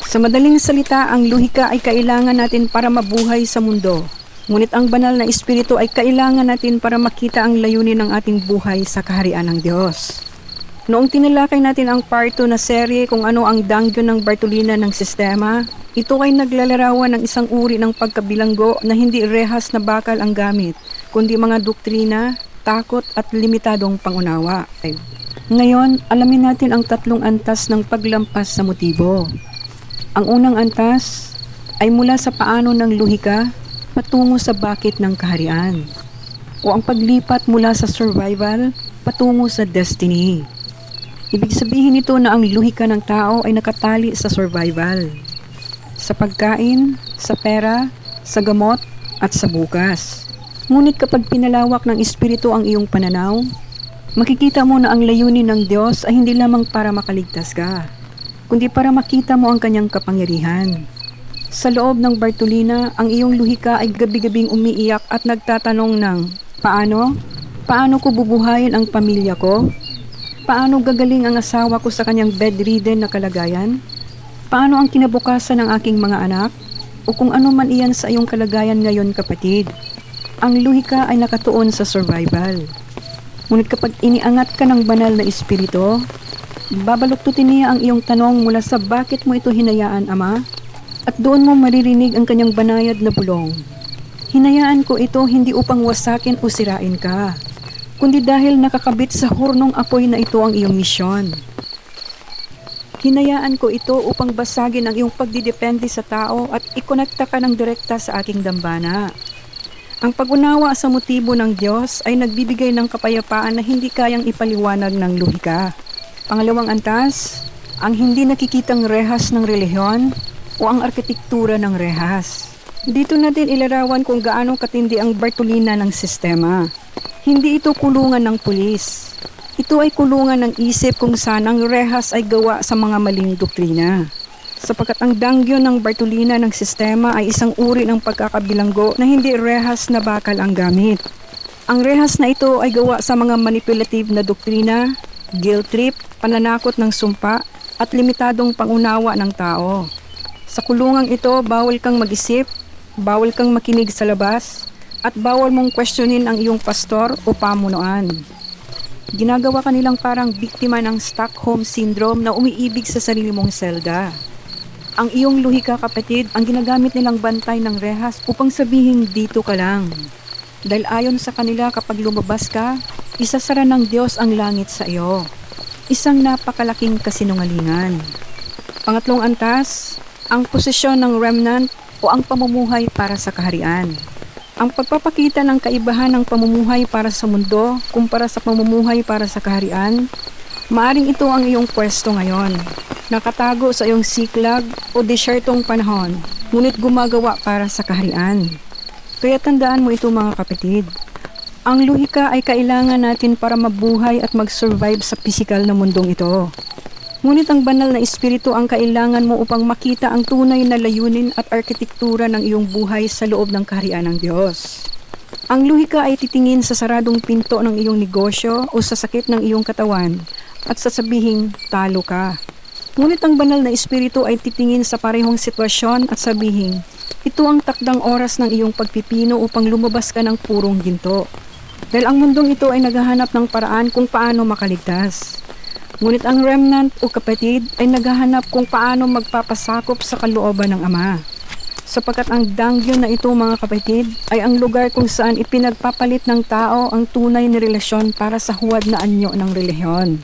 Sa madaling salita, ang lohika ay kailangan natin para mabuhay sa mundo. Ngunit ang banal na espiritu ay kailangan natin para makita ang layunin ng ating buhay sa kaharian ng Diyos. Noong tinalakay natin ang part 2 na serye kung ano ang dangyo ng Bartolina ng sistema, ito ay naglalarawan ng isang uri ng pagkabilanggo na hindi rehas na bakal ang gamit, kundi mga doktrina, takot at limitadong pangunawa. Ngayon, alamin natin ang tatlong antas ng paglampas sa motibo. Ang unang antas ay mula sa paano ng luhika patungo sa bakit ng kaharian, o ang paglipat mula sa survival patungo sa destiny. Ibig sabihin nito na ang luhika ng tao ay nakatali sa survival, sa pagkain, sa pera, sa gamot, at sa bukas. Ngunit kapag pinalawak ng Espiritu ang iyong pananaw, makikita mo na ang layunin ng Diyos ay hindi lamang para makaligtas ka, kundi para makita mo ang kanyang kapangyarihan. Sa loob ng Bartolina, ang iyong luhika ay gabi-gabing umiiyak at nagtatanong ng, paano? Paano ko bubuhayin ang pamilya ko? Paano gagaling ang asawa ko sa kanyang bedridden na kalagayan? Paano ang kinabukasan ng aking mga anak? O kung ano man iyan sa iyong kalagayan ngayon, kapatid. Ang luhika ay nakatuon sa survival. Ngunit kapag iniangat ka ng banal na espiritu, babaluktutin niya ang iyong tanong mula sa bakit mo ito hinayaan, Ama? At doon mo maririnig ang kanyang banayad na bulong. Hinayaan ko ito hindi upang wasakin o sirain ka, kundi dahil nakakabit sa hurnong apoy na ito ang iyong misyon. Hinayaan ko ito upang basagin ang iyong pagdidepende sa tao at ikonekta ka ng direkta sa aking dambana. Ang pag-unawa sa motibo ng Diyos ay nagbibigay ng kapayapaan na hindi kayang ipaliwanag ng luhika. Pangalawang antas, ang hindi nakikitang rehas ng relihiyon o ang arkitektura ng rehas. Dito natin ilarawan kung gaano katindi ang Bartolina ng sistema. Hindi ito kulungan ng pulis. Ito ay kulungan ng isip kung saan ang rehas ay gawa sa mga maling doktrina. Sapagkat ang dangyo ng Bartolina ng sistema ay isang uri ng pagkakabilanggo na hindi rehas na bakal ang gamit. Ang rehas na ito ay gawa sa mga manipulative na doktrina, guilt trip, pananakot ng sumpa, at limitadong pangunawa ng tao. Sa kulungang ito, bawal kang mag-isip, bawal kang makinig sa labas, at bawal mong questionin ang iyong pastor o pamunuan. Ginagawa ka nilang parang biktima ng Stockholm Syndrome na umiibig sa sarili mong selda. Ang iyong luhika, kapatid, ang ginagamit nilang bantay ng rehas upang sabihin dito ka lang. Dahil ayon sa kanila, kapag lumabas ka, isasara ng Diyos ang langit sa iyo. Isang napakalaking kasinungalingan. Pangatlong antas, ang posisyon ng remnant o ang pamumuhay para sa kaharian. Ang pagpapakita ng kaibahan ng pamumuhay para sa mundo kumpara sa pamumuhay para sa kaharian, maaring ito ang iyong pwesto ngayon. Nakatago sa iyong siklag o desyertong panahon, ngunit gumagawa para sa kaharian. Kaya tandaan mo ito, mga kapatid. Ang luhika ay kailangan natin para mabuhay at mag-survive sa pisikal na mundong ito. Ngunit ang banal na espiritu ang kailangan mo upang makita ang tunay na layunin at arkitektura ng iyong buhay sa loob ng kaharian ng Diyos. Ang luhika ay titingin sa saradong pinto ng iyong negosyo o sa sakit ng iyong katawan at sasabihing talo ka. Ngunit ang banal na espiritu ay titingin sa parehong sitwasyon at sabihin, ito ang takdang oras ng iyong pagpipino upang lumabas ka ng purong ginto. Dahil ang mundong ito ay naghahanap ng paraan kung paano makaligtas. Ngunit ang remnant o kapatid ay naghahanap kung paano magpapasakop sa kalooban ng Ama. Sapagkat ang dangyo na ito, mga kapatid, ay ang lugar kung saan ipinagpapalit ng tao ang tunay na relasyon para sa huwad na anyo ng relihiyon.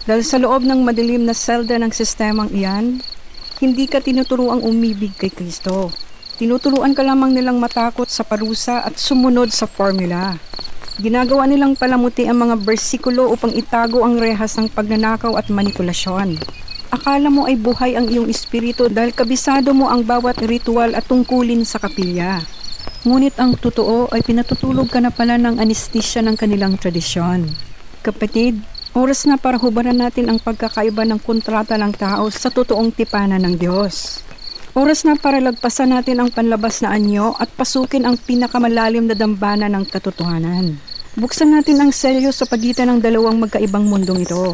Dahil sa loob ng madilim na selda ng sistemang iyan, hindi ka tinuturuang umibig kay Kristo. Tinuturuan ka lamang nilang matakot sa parusa at sumunod sa formula. Ginagawa nilang palamuti ang mga bersikulo upang itago ang rehas ng pagnanakaw at manipulasyon. Akala mo ay buhay ang iyong espiritu dahil kabisado mo ang bawat ritual at tungkulin sa kapilya. Ngunit ang totoo ay pinatutulog ka na pala ng anesthesia ng kanilang tradisyon. Kapatid, oras na para hubaran natin ang pagkakaiba ng kontrata ng tao sa totoong tipanan ng Diyos. Oras na para lagpasan natin ang panlabas na anyo at pasukin ang pinakamalalim na dambana ng katotohanan. Buksan natin ang selyo sa pagitan ng dalawang magkaibang mundong ito.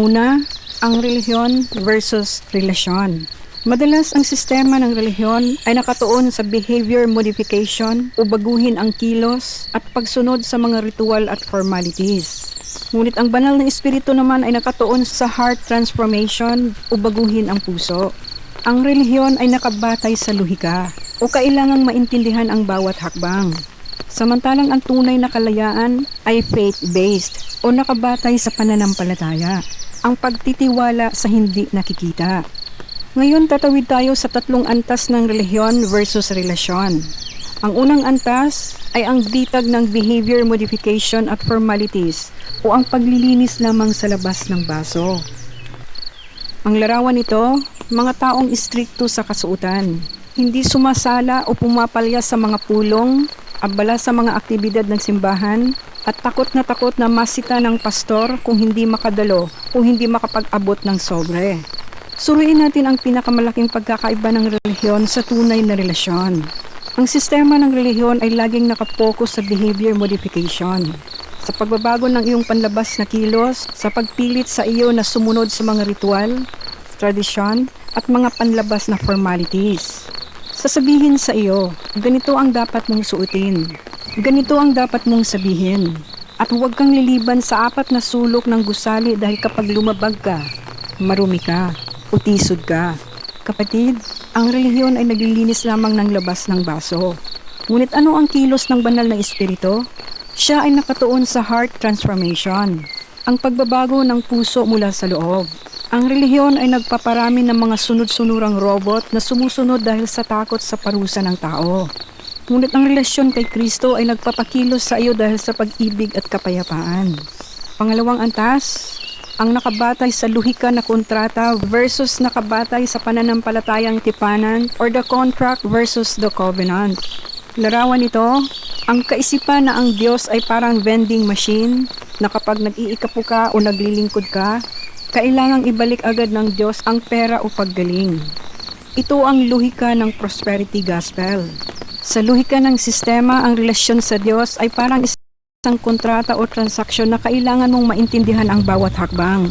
Una, ang relihiyon versus relasyon. Madalas ang sistema ng relihiyon ay nakatuon sa behavior modification o baguhin ang kilos at pagsunod sa mga ritual at formalities. Ngunit ang banal na espiritu naman ay nakatuon sa heart transformation o baguhin ang puso. Ang relihiyon ay nakabatay sa luhika o kailangang maintindihan ang bawat hakbang. Samantalang ang tunay na kalayaan ay faith-based o nakabatay sa pananampalataya, ang pagtitiwala sa hindi nakikita. Ngayon tatawid tayo sa tatlong antas ng relihiyon versus relasyon. Ang unang antas ay ang bitag ng behavior modification at formalities o ang paglilinis lamang sa labas ng baso. Ang larawan nito, mga taong istrikto sa kasuotan, hindi sumasala o pumapalya sa mga pulong, abala sa mga aktibidad ng simbahan, at takot na masita ng pastor kung hindi makadalo o hindi makapag-abot ng sobre. Suriin natin ang pinakamalaking pagkakaiba ng relihiyon sa tunay na relasyon. Ang sistema ng relihiyon ay laging nakapokus sa behavior modification, sa pagbabago ng iyong panlabas na kilos, sa pagpilit sa iyo na sumunod sa mga ritual, tradisyon, at mga panlabas na formalities. Sasabihin sa iyo, ganito ang dapat mong suotin, ganito ang dapat mong sabihin, at huwag kang liliban sa 4 na sulok ng gusali dahil kapag lumabag ka, marumi ka, utisod ka. Kapatid, ang relihiyon ay naglilinis lamang ng labas ng baso. Ngunit ano ang kilos ng banal na espiritu? Siya ay nakatuon sa heart transformation, ang pagbabago ng puso mula sa loob. Ang relihiyon ay nagpaparami ng mga sunod-sunurang robot na sumusunod dahil sa takot sa parusa ng tao. Ngunit ang relasyon kay Kristo ay nagpapakilos sa iyo dahil sa pag-ibig at kapayapaan. Pangalawang antas, ang nakabatay sa luhika na kontrata versus nakabatay sa pananampalatayang tipanan or the contract versus the covenant. Larawan ito, ang kaisipan na ang Diyos ay parang vending machine na kapag nag-iikapo ka o naglilingkod ka, kailangang ibalik agad ng Diyos ang pera o paggaling. Ito ang luhika ng prosperity gospel. Sa luhika ng sistema, ang relasyon sa Diyos ay parang isang kontrata o transaksyon na kailangan mong maintindihan ang bawat hakbang.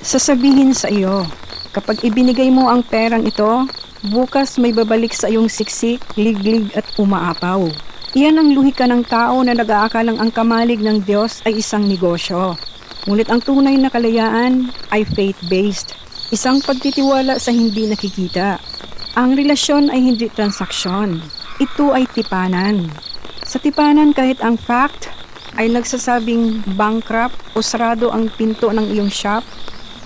Sasabihin sa iyo, kapag ibinigay mo ang perang ito, bukas may babalik sa iyong siksik, liglig at umaapaw. Iyan ang luhika ng tao na nag-aakalang ang kamalig ng Diyos ay isang negosyo. Ngunit ang tunay na kalayaan ay faith-based, isang pagtitiwala sa hindi nakikita. Ang relasyon ay hindi transaksyon, ito ay tipanan. Sa tipanan kahit ang fact ay nagsasabing bankrupt o sarado ang pinto ng iyong shop,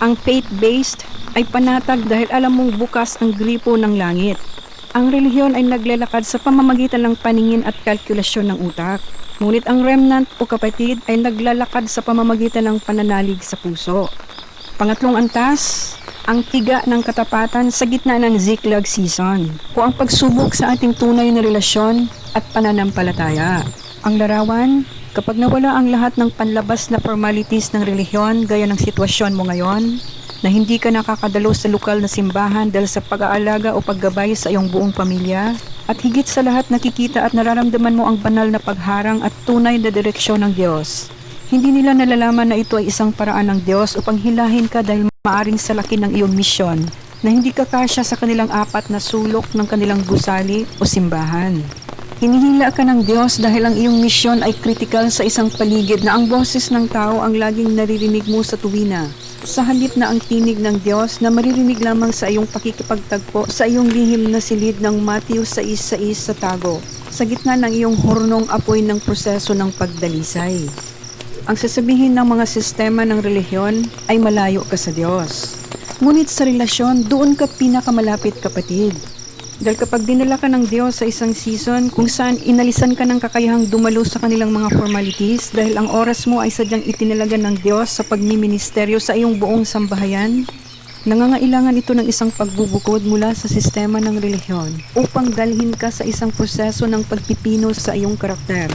ang faith-based ay panatag dahil alam mong bukas ang gripo ng langit. Ang relihiyon ay naglalakad sa pamamagitan ng paningin at kalkulasyon ng utak. Ngunit ang remnant o kapatid ay naglalakad sa pamamagitan ng pananalig sa puso. Pangatlong antas, ang tiga ng katapatan sa gitna ng Ziklag season o ang pagsubok sa ating tunay na relasyon at pananampalataya. Ang larawan, kapag nawala ang lahat ng panlabas na formalities ng relihiyon gaya ng sitwasyon mo ngayon, na hindi ka nakakadalo sa lokal na simbahan dahil sa pag-aalaga o paggabay sa iyong buong pamilya, at higit sa lahat nakikita at nararamdaman mo ang banal na pagharang at tunay na direksyon ng Diyos. Hindi nila nalalaman na ito ay isang paraan ng Diyos upang hilahin ka dahil maaring salakin ng iyong misyon na hindi ka kasya sa kanilang 4 na sulok ng kanilang gusali o simbahan. Hinihila ka ng Diyos dahil ang iyong misyon ay kritikal sa isang paligid na ang boses ng tao ang laging naririnig mo sa tuwina. Sa halip na ang tinig ng Diyos na maririnig lamang sa iyong pakikipagtagpo sa iyong lihim na silid ng Matthew 6:6 sa tago, sa gitna ng iyong hurnong apoy ng proseso ng pagdalisay. Ang sasabihin ng mga sistema ng relihiyon ay malayo ka sa Diyos. Ngunit sa relasyon, doon ka pinakamalapit, kapatid. Dahil kapag dinala ka ng Diyos sa isang season kung saan inalisan ka ng kakayahang dumalo sa kanilang mga formalities dahil ang oras mo ay sadyang itinalaga ng Diyos sa pagmiministeryo sa iyong buong sambahayan, nangangailangan ito ng isang pagbubukod mula sa sistema ng relihiyon upang dalhin ka sa isang proseso ng pagpipino sa iyong karakter.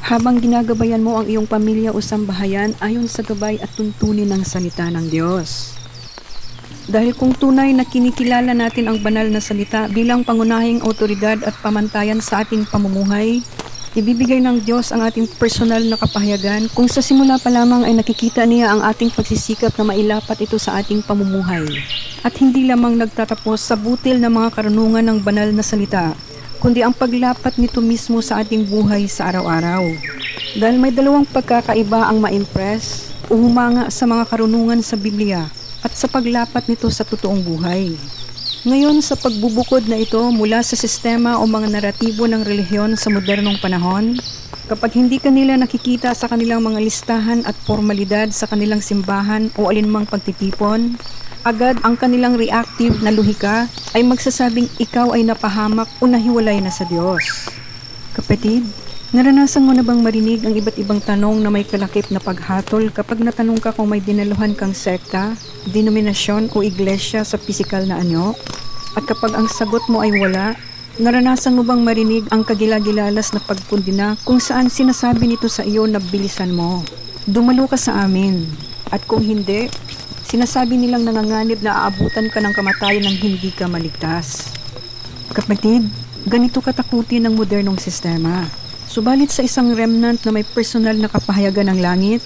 Habang ginagabayan mo ang iyong pamilya o sambahayan ayon sa gabay at tuntunin ng salita ng Diyos. Dahil kung tunay na kinikilala natin ang banal na salita bilang pangunahing autoridad at pamantayan sa ating pamumuhay, ibibigay ng Diyos ang ating personal na kapahayagan kung sa simula pa lamang ay nakikita niya ang ating pagsisikap na mailapat ito sa ating pamumuhay. At hindi lamang nagtatapos sa butil na mga karunungan ng banal na salita, kundi ang paglapat nito mismo sa ating buhay sa araw-araw. Dahil may dalawang pagkakaiba ang ma-impress o humanga sa mga karunungan sa Biblia at sa paglapat nito sa totoong buhay. Ngayon sa pagbubukod na ito mula sa sistema o mga naratibo ng relihiyon sa modernong panahon, Kapag hindi kanila nakikita sa kanilang mga listahan at formalidad sa kanilang simbahan o alinmang pagtitipon, agad ang kanilang reactive na luhika ay magsasabing ikaw ay napahamak o nahiwalay na sa Diyos. Kapatid, naranasan mo na bang marinig ang iba't ibang tanong na may kalakip na paghatol kapag natanong ka kung may dinaluhan kang sekta, denominasyon o iglesia sa pisikal na anyo? At kapag ang sagot mo ay wala, naranasan mo bang marinig ang kagilagilalas na pagkundina kung saan sinasabi nito sa iyo na bilisan mo? Dumalo ka sa amin. At kung hindi, sinasabi nilang nanganganib na aabutan ka ng kamatayan nang hindi ka maligtas. Kapatid, ganito katakutin ng modernong sistema. Subalit sa isang remnant na may personal na kapahayagan ng langit,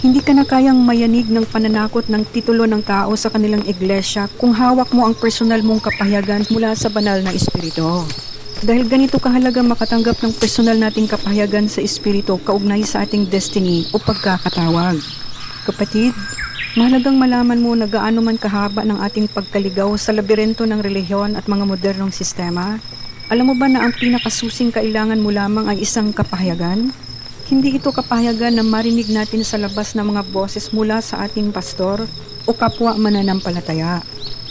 hindi ka na kayang mayanig ng pananakot ng titulo ng tao sa kanilang iglesia kung hawak mo ang personal mong kapahayagan mula sa banal na espiritu. Dahil ganito kahalaga makatanggap ng personal nating kapahayagan sa espiritu kaugnay sa ating destiny o pagkakatawag. Kapatid, mahalagang malaman mo na gaano man kahaba ng ating pagkaligaw sa labirento ng relihiyon at mga modernong sistema. Alam mo ba na ang pinakasusing kailangan mo lamang ay isang kapahayagan? Hindi ito kapahayagan na marinig natin sa labas ng mga boses mula sa ating pastor o kapwa mananampalataya.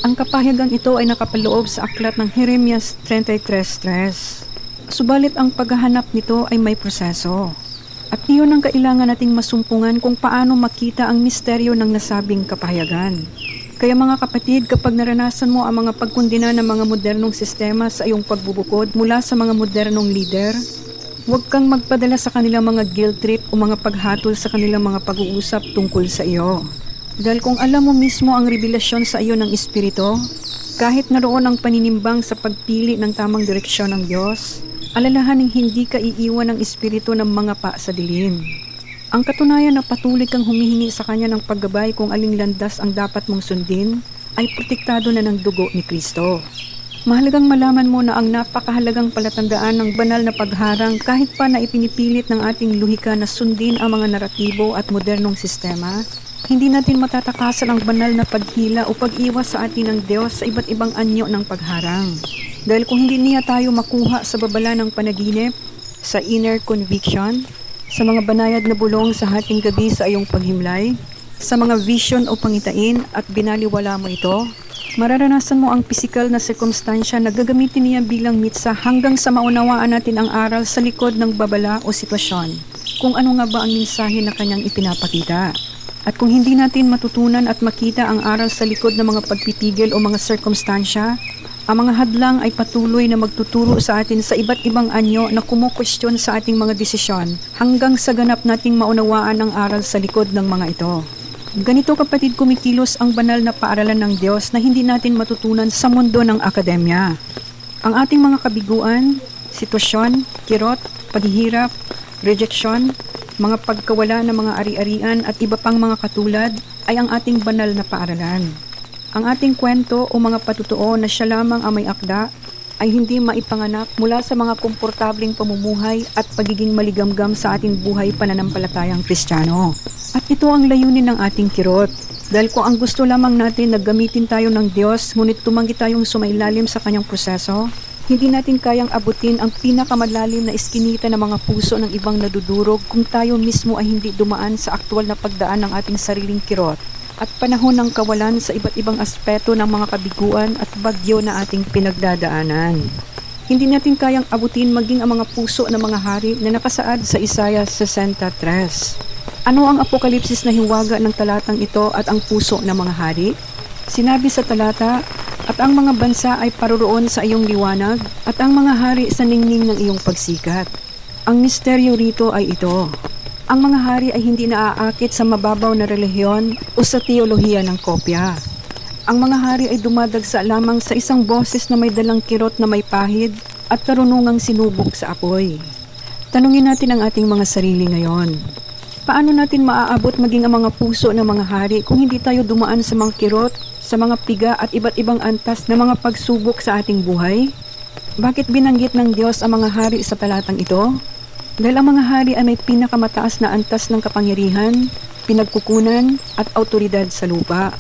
Ang kapahayagang ito ay nakapaloob sa aklat ng Jeremias 33:3. Subalit ang paghahanap nito ay may proseso. At iyon ang kailangan nating masumpungan kung paano makita ang misteryo ng nasabing kapahayagan. Kaya mga kapatid, kapag naranasan mo ang mga pagkundina ng mga modernong sistema sa iyong pagbubukod mula sa mga modernong leader, huwag kang magpadala sa kanilang mga guilt trip o mga paghatol sa kanilang mga pag-uusap tungkol sa iyo. Dahil kung alam mo mismo ang revelasyon sa iyo ng Espiritu, kahit naroon ang paninimbang sa pagpili ng tamang direksyon ng Diyos, alalahaning hindi ka iiwan ng Espiritu ng mga pa sa dilim. Ang katunayan na patuloy kang humihingi sa Kanya ng paggabay kung aling landas ang dapat mong sundin, ay protektado na ng dugo ni Kristo. Mahalagang malaman mo na ang napakahalagang palatandaan ng banal na pagharang kahit pa na ipinipilit ng ating luhika na sundin ang mga naratibo at modernong sistema, hindi natin matatakasan ang banal na paghila o pag-iwas sa atin ng Diyos sa iba't ibang anyo ng pagharang. Dahil kung hindi niya tayo makuha sa babala ng panaginip, sa inner conviction, sa mga banayad na bulong sa hating gabi sa iyong paghimlay, sa mga vision o pangitain at binaliwala mo ito, mararanasan mo ang pisikal na sirkumstansya na gagamitin niya bilang mitsa hanggang sa maunawaan natin ang aral sa likod ng babala o sitwasyon, kung ano nga ba ang mensahe na kanyang ipinapakita. At kung hindi natin matutunan at makita ang aral sa likod ng mga pagpipigil o mga sirkumstansya, ang mga hadlang ay patuloy na magtuturo sa atin sa iba't ibang anyo na kumukwestiyon sa ating mga desisyon hanggang sa ganap nating maunawaan ang aral sa likod ng mga ito. Ganito kapatid kumikilos ang banal na paaralan ng Diyos na hindi natin matutunan sa mundo ng akademya. Ang ating mga kabiguan, sitwasyon, kirot, paghihirap, rejeksyon, mga pagkawala ng mga ari-arian at iba pang mga katulad ay ang ating banal na paaralan. Ang ating kwento o mga patutuo na siya lamang ang may akda ay hindi maipanganak mula sa mga komportabling pamumuhay at pagiging maligamgam sa ating buhay pananampalatayang Kristiyano. At ito ang layunin ng ating kirot. Dahil kung ang gusto lamang natin na gamitin tayo ng Diyos, ngunit tumanggi tayong sumailalim sa kanyang proseso, hindi natin kayang abutin ang pinakamalalim na iskinita ng mga puso ng ibang nadudurog kung tayo mismo ay hindi dumaan sa aktwal na pagdaan ng ating sariling kirot at panahon ng kawalan sa iba't ibang aspeto ng mga kabiguan at bagyo na ating pinagdadaanan. Hindi natin kayang abutin maging ang mga puso ng mga hari na nakasaad sa Isaiah 63. Ano ang apokalipsis na hiwaga ng talatang ito at ang puso ng mga hari? Sinabi sa talata, at ang mga bansa ay paroroon sa iyong liwanag at ang mga hari sa ningning ng iyong pagsikat. Ang misteryo rito ay ito. Ang mga hari ay hindi naaakit sa mababaw na relihiyon o sa teolohiya ng kopya. Ang mga hari ay dumadagsa lamang sa isang boses na may dalang kirot na may pahid at karunungang sinubok sa apoy. Tanungin natin ang ating mga sarili ngayon. Paano natin maaabot maging ang mga puso ng mga hari kung hindi tayo dumaan sa mga kirot, sa mga piga at iba't ibang antas na mga pagsubok sa ating buhay? Bakit binanggit ng Diyos ang mga hari sa talatang ito? Dahil ang mga hari ay may pinakamataas na antas ng kapangyarihan, pinagkukunan at autoridad sa lupa.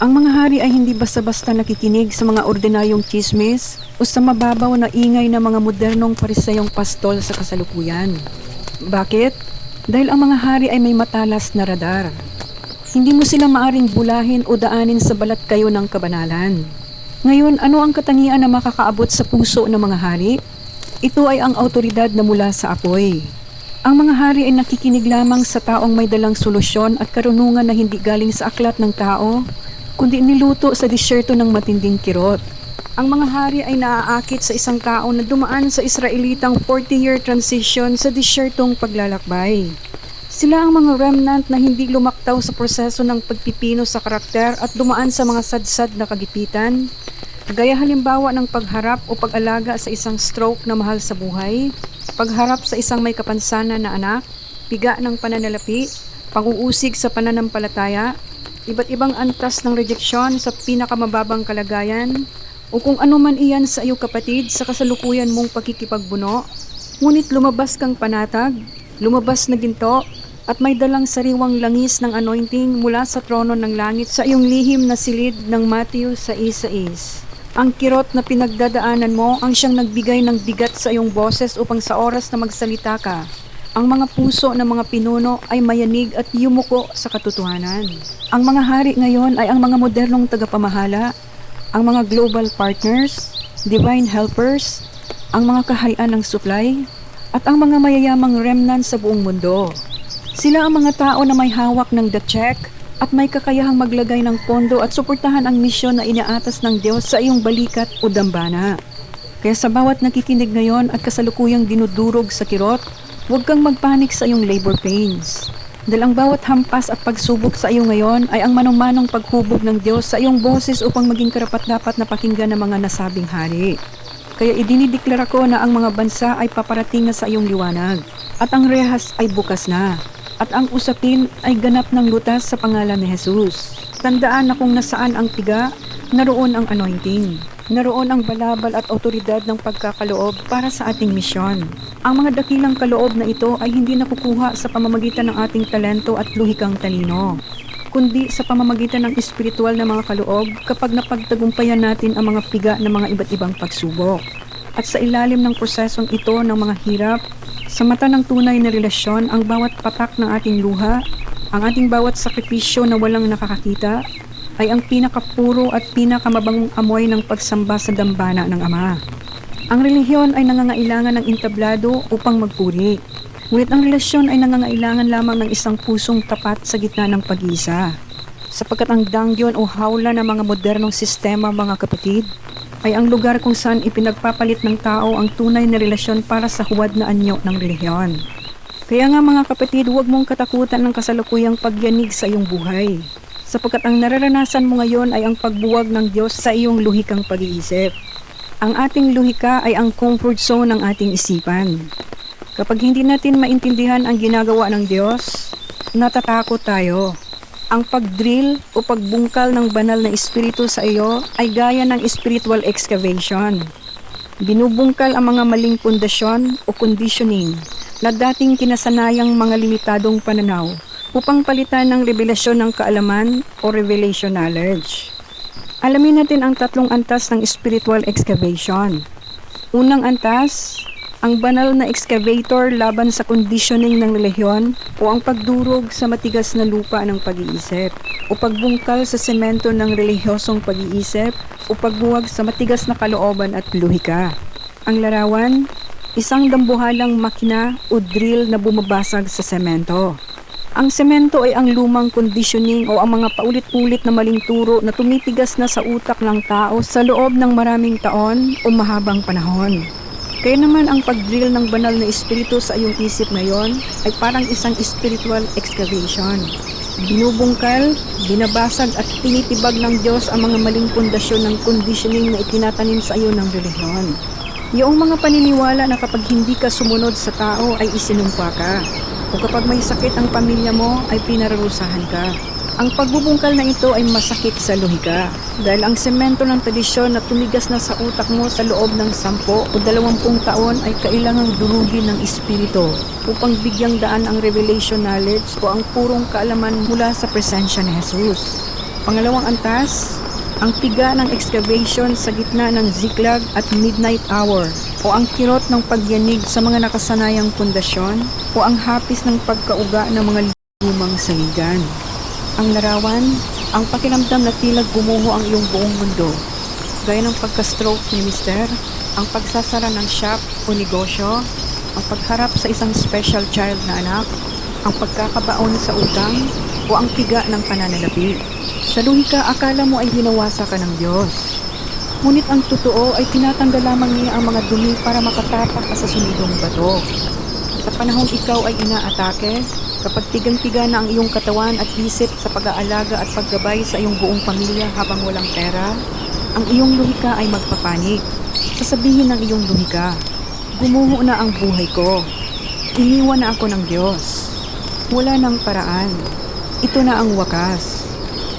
Ang mga hari ay hindi basta-basta nakikinig sa mga ordinaryong chismis o sa mababaw na ingay ng mga modernong parisayong pastol sa kasalukuyan. Bakit? Dahil ang mga hari ay may matalas na radar. Hindi mo sila maaring bulahin o daanin sa balat kayo ng kabanalan. Ngayon, ano ang katangian na makakaabot sa puso ng mga hari? Ito ay ang autoridad na mula sa apoy. Ang mga hari ay nakikinig lamang sa taong may dalang solusyon at karunungan na hindi galing sa aklat ng tao, kundi niluto sa disyerto ng matinding kirot. Ang mga hari ay naaakit sa isang tao na dumaan sa Israelitang 40-year transition sa disyertong paglalakbay. Sila ang mga remnant na hindi lumaktaw sa proseso ng pagpipino sa karakter at dumaan sa mga sadsad na kagipitan, gaya halimbawa ng pagharap o pag-alaga sa isang stroke na mahal sa buhay, pagharap sa isang may kapansanan na anak, piga ng pananalapi, pang-uusig sa pananampalataya, iba't ibang antas ng rejeksyon sa pinakamababang kalagayan, o kung ano man iyan sa iyo kapatid sa kasalukuyan mong pakikipagbuno, ngunit lumabas kang panatag, lumabas na ginto, at may dalang sariwang langis ng anointing mula sa trono ng langit sa iyong lihim na silid ng Matthew 6:6. Ang kirot na pinagdadaanan mo ang siyang nagbigay ng bigat sa iyong boses upang sa oras na magsalita ka, ang mga puso ng mga pinuno ay mayanig at yumuko sa katotohanan. Ang mga hari ngayon ay ang mga modernong tagapamahala, ang mga global partners, divine helpers, ang mga kaharian ng supply, at ang mga mayayamang remnant sa buong mundo. Sila ang mga tao na may hawak ng the check at may kakayahang maglagay ng pondo at suportahan ang misyon na inaatas ng Diyos sa iyong balikat o dambana. Kaya sa bawat nakikinig ngayon at kasalukuyang dinudurog sa kirot, huwag kang magpanik sa iyong labor pains. Dahil ang bawat hampas at pagsubok sa iyo ngayon ay ang manumanong paghubog ng Diyos sa iyong boses upang maging karapat-dapat na pakinggan ng mga nasabing hari. Kaya idinideklara ko na ang mga bansa ay paparating na sa iyong liwanag at ang rehas ay bukas na. At ang usapin ay ganap ng lutas sa pangalan ni Jesus. Tandaan na kung nasaan ang tiga, naroon ang anointing. Naroon ang balabal at otoridad ng pagkakaloob para sa ating misyon. Ang mga dakilang kaloob na ito ay hindi nakukuha sa pamamagitan ng ating talento at luhikang talino, kundi sa pamamagitan ng espiritual na mga kaloob kapag napagtagumpayan natin ang mga piga ng mga iba't ibang pagsubok. At sa ilalim ng prosesong ito ng mga hirap, sa mata ng tunay na relasyon, ang bawat patak ng ating luha, ang ating bawat sakripisyo na walang nakakakita, ay ang pinakapuro at pinakamabangong amoy ng pagsamba sa dambana ng Ama. Ang relihiyon ay nangangailangan ng entablado upang magpuri, ngunit ang relasyon ay nangangailangan lamang ng isang pusong tapat sa gitna ng pag-iisa. Sapagkat ang dangyon o hawla ng mga modernong sistema, mga kapatid, ay ang lugar kung saan ipinagpapalit ng tao ang tunay na relasyon para sa huwad na anyo ng relihiyon. Kaya nga mga kapatid, huwag mong katakutan ng kasalukuyang pagyanig sa iyong buhay, sapagkat ang nararanasan mo ngayon ay ang pagbuwag ng Diyos sa iyong luhikang pag-iisip. Ang ating luhika ay ang comfort zone ng ating isipan. Kapag hindi natin maintindihan ang ginagawa ng Diyos, natatakot tayo. Ang pag-drill o pagbungkal ng banal na espiritu sa iyo ay gaya ng spiritual excavation. Binubungkal ang mga maling pundasyon o conditioning na dating kinasanayang mga limitadong pananaw upang palitan ng revelasyon ng kaalaman o revelation knowledge. Alamin natin ang tatlong antas ng spiritual excavation. Unang antas, ang banal na excavator laban sa conditioning ng relihiyon o ang pagdurog sa matigas na lupa ng pag-iisip o pagbungkal sa semento ng relihiyosong pag-iisip o pagbuwag sa matigas na kalooban at luhika. Ang larawan, isang dambuhalang makina o drill na bumabasag sa semento. Ang semento ay ang lumang conditioning o ang mga paulit-ulit na maling turo na tumitigas na sa utak ng tao sa loob ng maraming taon o mahabang panahon. Kaya naman ang pag-drill ng banal na espiritu sa iyong isip ngayon ay parang isang spiritual excavation. Binubungkal, binabasag at tinitibag ng Diyos ang mga maling pundasyon ng conditioning na itinatanim sa iyo ng relihiyon. Yung mga paniniwala na kapag hindi ka sumunod sa tao ay isinumpa ka, o kapag may sakit ang pamilya mo ay pinararusahan ka. Ang pagbubungkal na ito ay masakit sa luhika dahil ang semento ng tradisyon na tumigas na sa utak mo sa loob ng 10 o 20 taon ay kailangang durugin ng espiritu upang bigyang daan ang revelation knowledge o ang purong kaalaman mula sa presensya ni Jesus. Pangalawang antas, Ang piga ng excavation sa gitna ng ziglag at midnight hour, o ang kirot ng pagyanig sa mga nakasanayang pundasyon, o ang hapis ng pagkauga ng mga lumang saligan. Ang larawan, ang pakiramdam na tila gumuho ang iyong buong mundo, gaya ng pagka-stroke ni Mister, ang pagsasara ng shop o negosyo, ang pagharap sa isang special child na anak, ang pagkakabaon sa utang, o ang piga ng pananalapi. Sa luhika, akala mo ay binawasa ka ng Diyos. Ngunit ang totoo ay tinatanggal lamang niya ang mga dumi para makatapak ka sa sumidong bato. Sa panahong ikaw ay inaatake, kapag tigang-tiga na ang iyong katawan at isip sa pag-aalaga at paggabay sa iyong buong pamilya habang walang pera, ang iyong luhika ay magpapanik. Sasabihin ng iyong luhika, gumuho na ang buhay ko. Iniwan na ako ng Diyos. Wala nang paraan. Ito na ang wakas.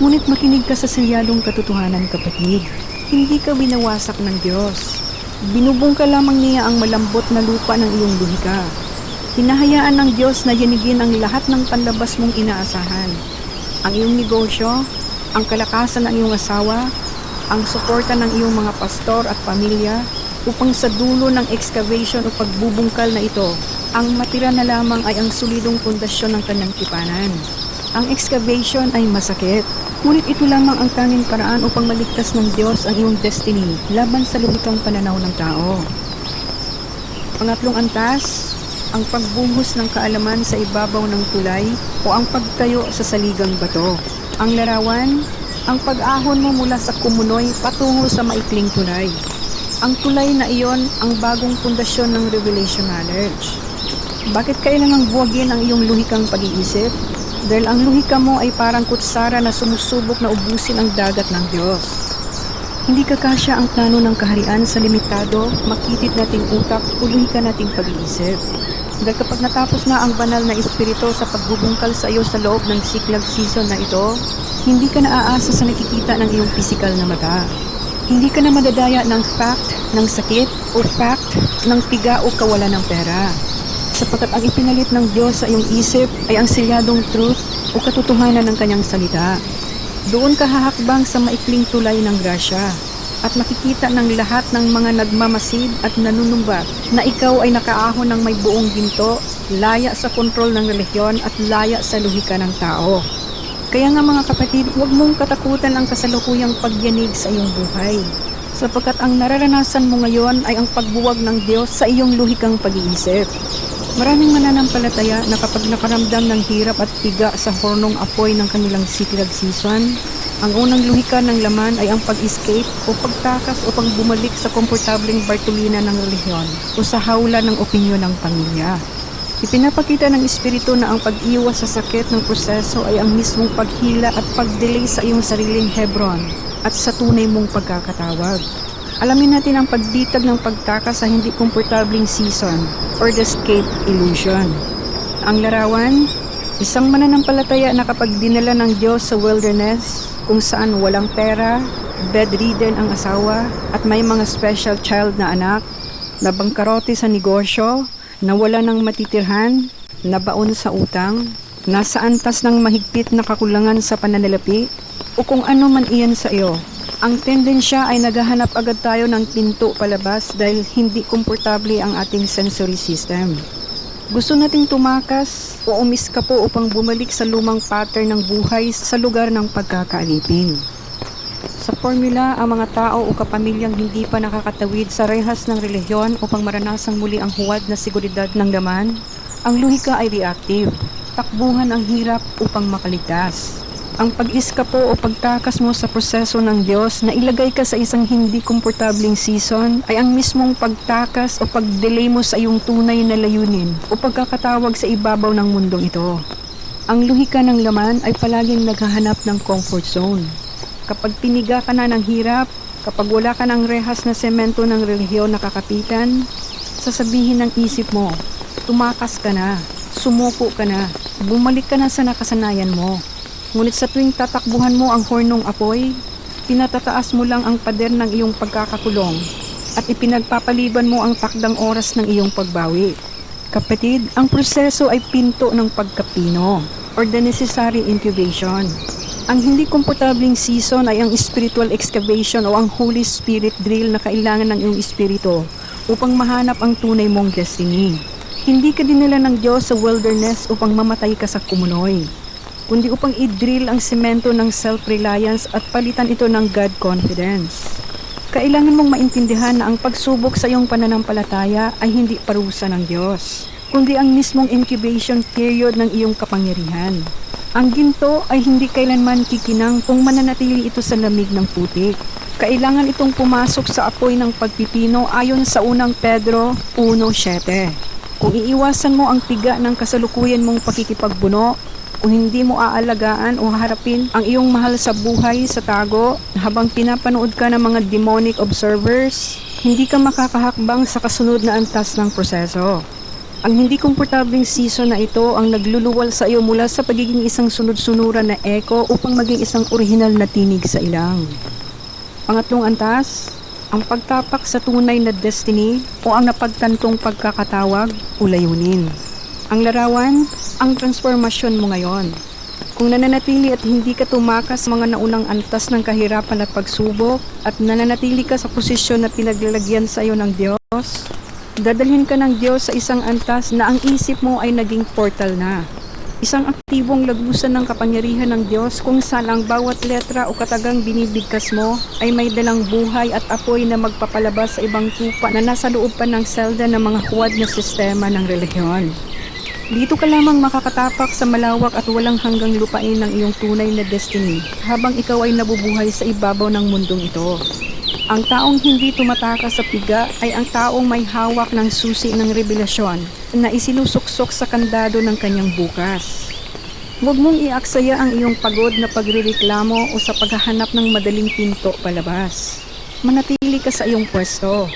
Ngunit makinig ka sa selyadong katotohanan, kapatid. Hindi ka binawasak ng Diyos. Binubong ka lamang niya ang malambot na lupa ng iyong luhika. Hinahayaan ng Diyos na yanigin ang lahat ng panlabas mong inaasahan. Ang iyong negosyo, ang kalakasan ng iyong asawa, ang suporta ng iyong mga pastor at pamilya, upang sa dulo ng excavation o pagbubungkal na ito, ang matira na lamang ay ang solidong pundasyon ng kanyang tipanan. Ang excavation ay masakit, ngunit ito lamang ang tanging paraan upang maligtas ng Diyos ang iyong destiny laban sa lumikang pananaw ng tao. Pangatlong antas, ang pagbuhos ng kaalaman sa ibabaw ng tulay o ang pagtayo sa saligang bato. Ang larawan, ang pag-ahon mo mula sa kumunoy patungo sa maikling tulay. Ang tulay na iyon ang bagong pundasyon ng revelation knowledge. Bakit kailangang buwagin ang iyong luhikang pag-iisip? Dahil ang luhika mo ay parang kutsara na sumusubok na ubusin ang dagat ng Diyos. Hindi kakasya ang plano ng kaharian sa limitado, makitid nating utak o luhika nating pag-iisip. Dahil kapag natapos na ang banal na espiritu sa pagbubungkal sa iyo sa loob ng ziglag season na ito, hindi ka naaasa sa nakikita ng iyong pisikal na mata. Hindi ka na madadaya ng fact ng sakit o fact ng piga o kawalan ng pera. Sapagkat ang ipinalit ng Diyos sa iyong isip ay ang selyadong truth o katotohanan ng kanyang salita. Doon ka hahakbang sa maikling tulay ng grasya at makikita ng lahat ng mga nagmamasid at nanunumbat na ikaw ay nakaahon ng may buong ginto, laya sa kontrol ng relihiyon at laya sa luhika ng tao. Kaya nga mga kapatid, huwag mong katakutan ang kasalukuyang pagyanig sa iyong buhay. Sapagkat ang nararanasan mo ngayon ay ang pagbuwag ng Diyos sa iyong luhikang pag-iisip. Maraming mananampalataya na kapag nakaramdam ng hirap at piga sa hornong apoy ng kanilang ziglag season, ang unang luhika ng laman ay ang pag-escape o pagtakas upang bumalik sa komportableng bartulina ng relihiyon o sa hawla ng opinyon ng pamilya. Ipinapakita ng Espiritu na ang pag-iwas sa sakit ng proseso ay ang mismong paghila at pag-delay sa iyong sariling Hebron at sa tunay mong pagkakatawag. Alamin natin ang pagbitag ng pagtakas sa hindi komportabling season or the escape illusion. Ang larawan, isang mananampalataya na kapag dinala ng Diyos sa wilderness kung saan walang pera, bedridden ang asawa at may mga special child na anak, nabangkarote sa negosyo, nawala ng matitirhan, nabaon sa utang, nasa antas ng mahigpit na kakulangan sa pananalapi, o kung ano man iyan sa iyo. Ang tendensya ay naghahanap agad tayo ng pinto palabas dahil hindi komportable ang ating sensory system. Gusto nating tumakas o umiskapo upang bumalik sa lumang pattern ng buhay sa lugar ng pagkakaalipin. Sa formula, ang mga tao o kapamilyang hindi pa nakakatawid sa rehas ng relihiyon upang maranasang muli ang huwad na seguridad ng laman, ang luhika ay reactive. Takbuhan ang hirap upang makaligtas. Ang pag-iskapo o pagtakas mo sa proseso ng Diyos na ilagay ka sa isang hindi komportabling season ay ang mismong pagtakas o pag-delay mo sa iyong tunay na layunin o pagkakatawag sa ibabaw ng mundong ito. Ang luhika ng laman ay palaging naghahanap ng comfort zone. Kapag piniga ka na ng hirap, kapag wala ka ng rehas na semento ng relihiyon na kakapitan, sasabihin ng isip mo, tumakas ka na, sumuko ka na, bumalik ka na sa nakasanayan mo. Ngunit sa tuwing tatakbuhan mo ang hornong apoy, pinatataas mo lang ang pader ng iyong pagkakakulong at ipinagpapaliban mo ang takdang oras ng iyong pagbawi. Kapatid, ang proseso ay pinto ng pagkapino or the necessary incubation. Ang hindi komportabling season ay ang spiritual excavation o ang Holy Spirit drill na kailangan ng iyong espiritu upang mahanap ang tunay mong destiny. Hindi ka dinala ng Diyos sa wilderness upang mamatay ka sa kumunoy, kundi upang i-drill ang semento ng self-reliance at palitan ito ng God confidence. Kailangan mong maintindihan na ang pagsubok sa iyong pananampalataya ay hindi parusa ng Diyos, kundi ang mismong incubation period ng iyong kapangyarihan. Ang ginto ay hindi kailanman kikinang kung mananatili ito sa lamig ng putik. Kailangan itong pumasok sa apoy ng pagpipino ayon sa unang Pedro 1:7. Kung iiwasan mo ang piga ng kasalukuyan mong pakikipagbuno, kung hindi mo aalagaan o harapin ang iyong mahal sa buhay sa tago habang pinapanood ka ng mga demonic observers, hindi ka makakahakbang sa kasunod na antas ng proseso. Ang hindi komportabling season na ito ang nagluluwal sa iyo mula sa pagiging isang sunod-sunuran na echo upang maging isang orihinal na tinig sa ilang. Pangatlong antas, ang pagtapak sa tunay na destiny o ang napagtantong pagkakatawag o layunin. Ang larawan, ang transformasyon mo ngayon. Kung nananatili at hindi ka tumakas sa mga naunang antas ng kahirapan at pagsubok at nananatili ka sa posisyon na pinaglalagyan sa iyo ng Diyos, dadalhin ka ng Diyos sa isang antas na ang isip mo ay naging portal na. Isang aktibong lagusan ng kapangyarihan ng Diyos kung saan ang bawat letra o katagang binibigkas mo ay may dalang buhay at apoy na magpapalabas sa ibang tupa na nasa loob pa ng selda ng mga huwad na sistema ng relihiyon. Dito ka lamang makakatapak sa malawak at walang hanggang lupain ng iyong tunay na destiny habang ikaw ay nabubuhay sa ibabaw ng mundong ito. Ang taong hindi tumatakas sa piga ay ang taong may hawak ng susi ng revelasyon na isinusuksok sa kandado ng kanyang bukas. Huwag mong iaksaya ang iyong pagod na pagrereklamo o sa paghahanap ng madaling pinto palabas. Manatili ka sa iyong pwesto.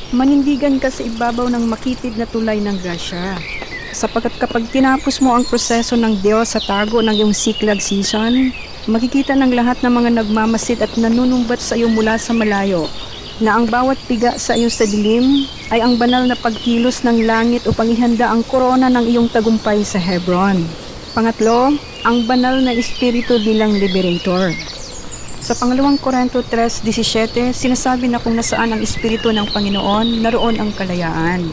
Manindigan ka sa ibabaw ng makitid na tulay ng grasya. Sapagkat kapag tinapos mo ang proseso ng Diyos sa tago ng iyong siklag season, makikita ng lahat ng mga nagmamasid at nanunumbat sa iyo mula sa malayo na ang bawat piga sa iyo sa dilim ay ang banal na pagkilos ng langit upang ihanda ang korona ng iyong tagumpay sa Hebron. Pangatlo, ang banal na espiritu bilang liberator. Sa pangalawang Korinto 3:17, sinasabi na kung nasaan ang espiritu ng Panginoon, naroon ang kalayaan.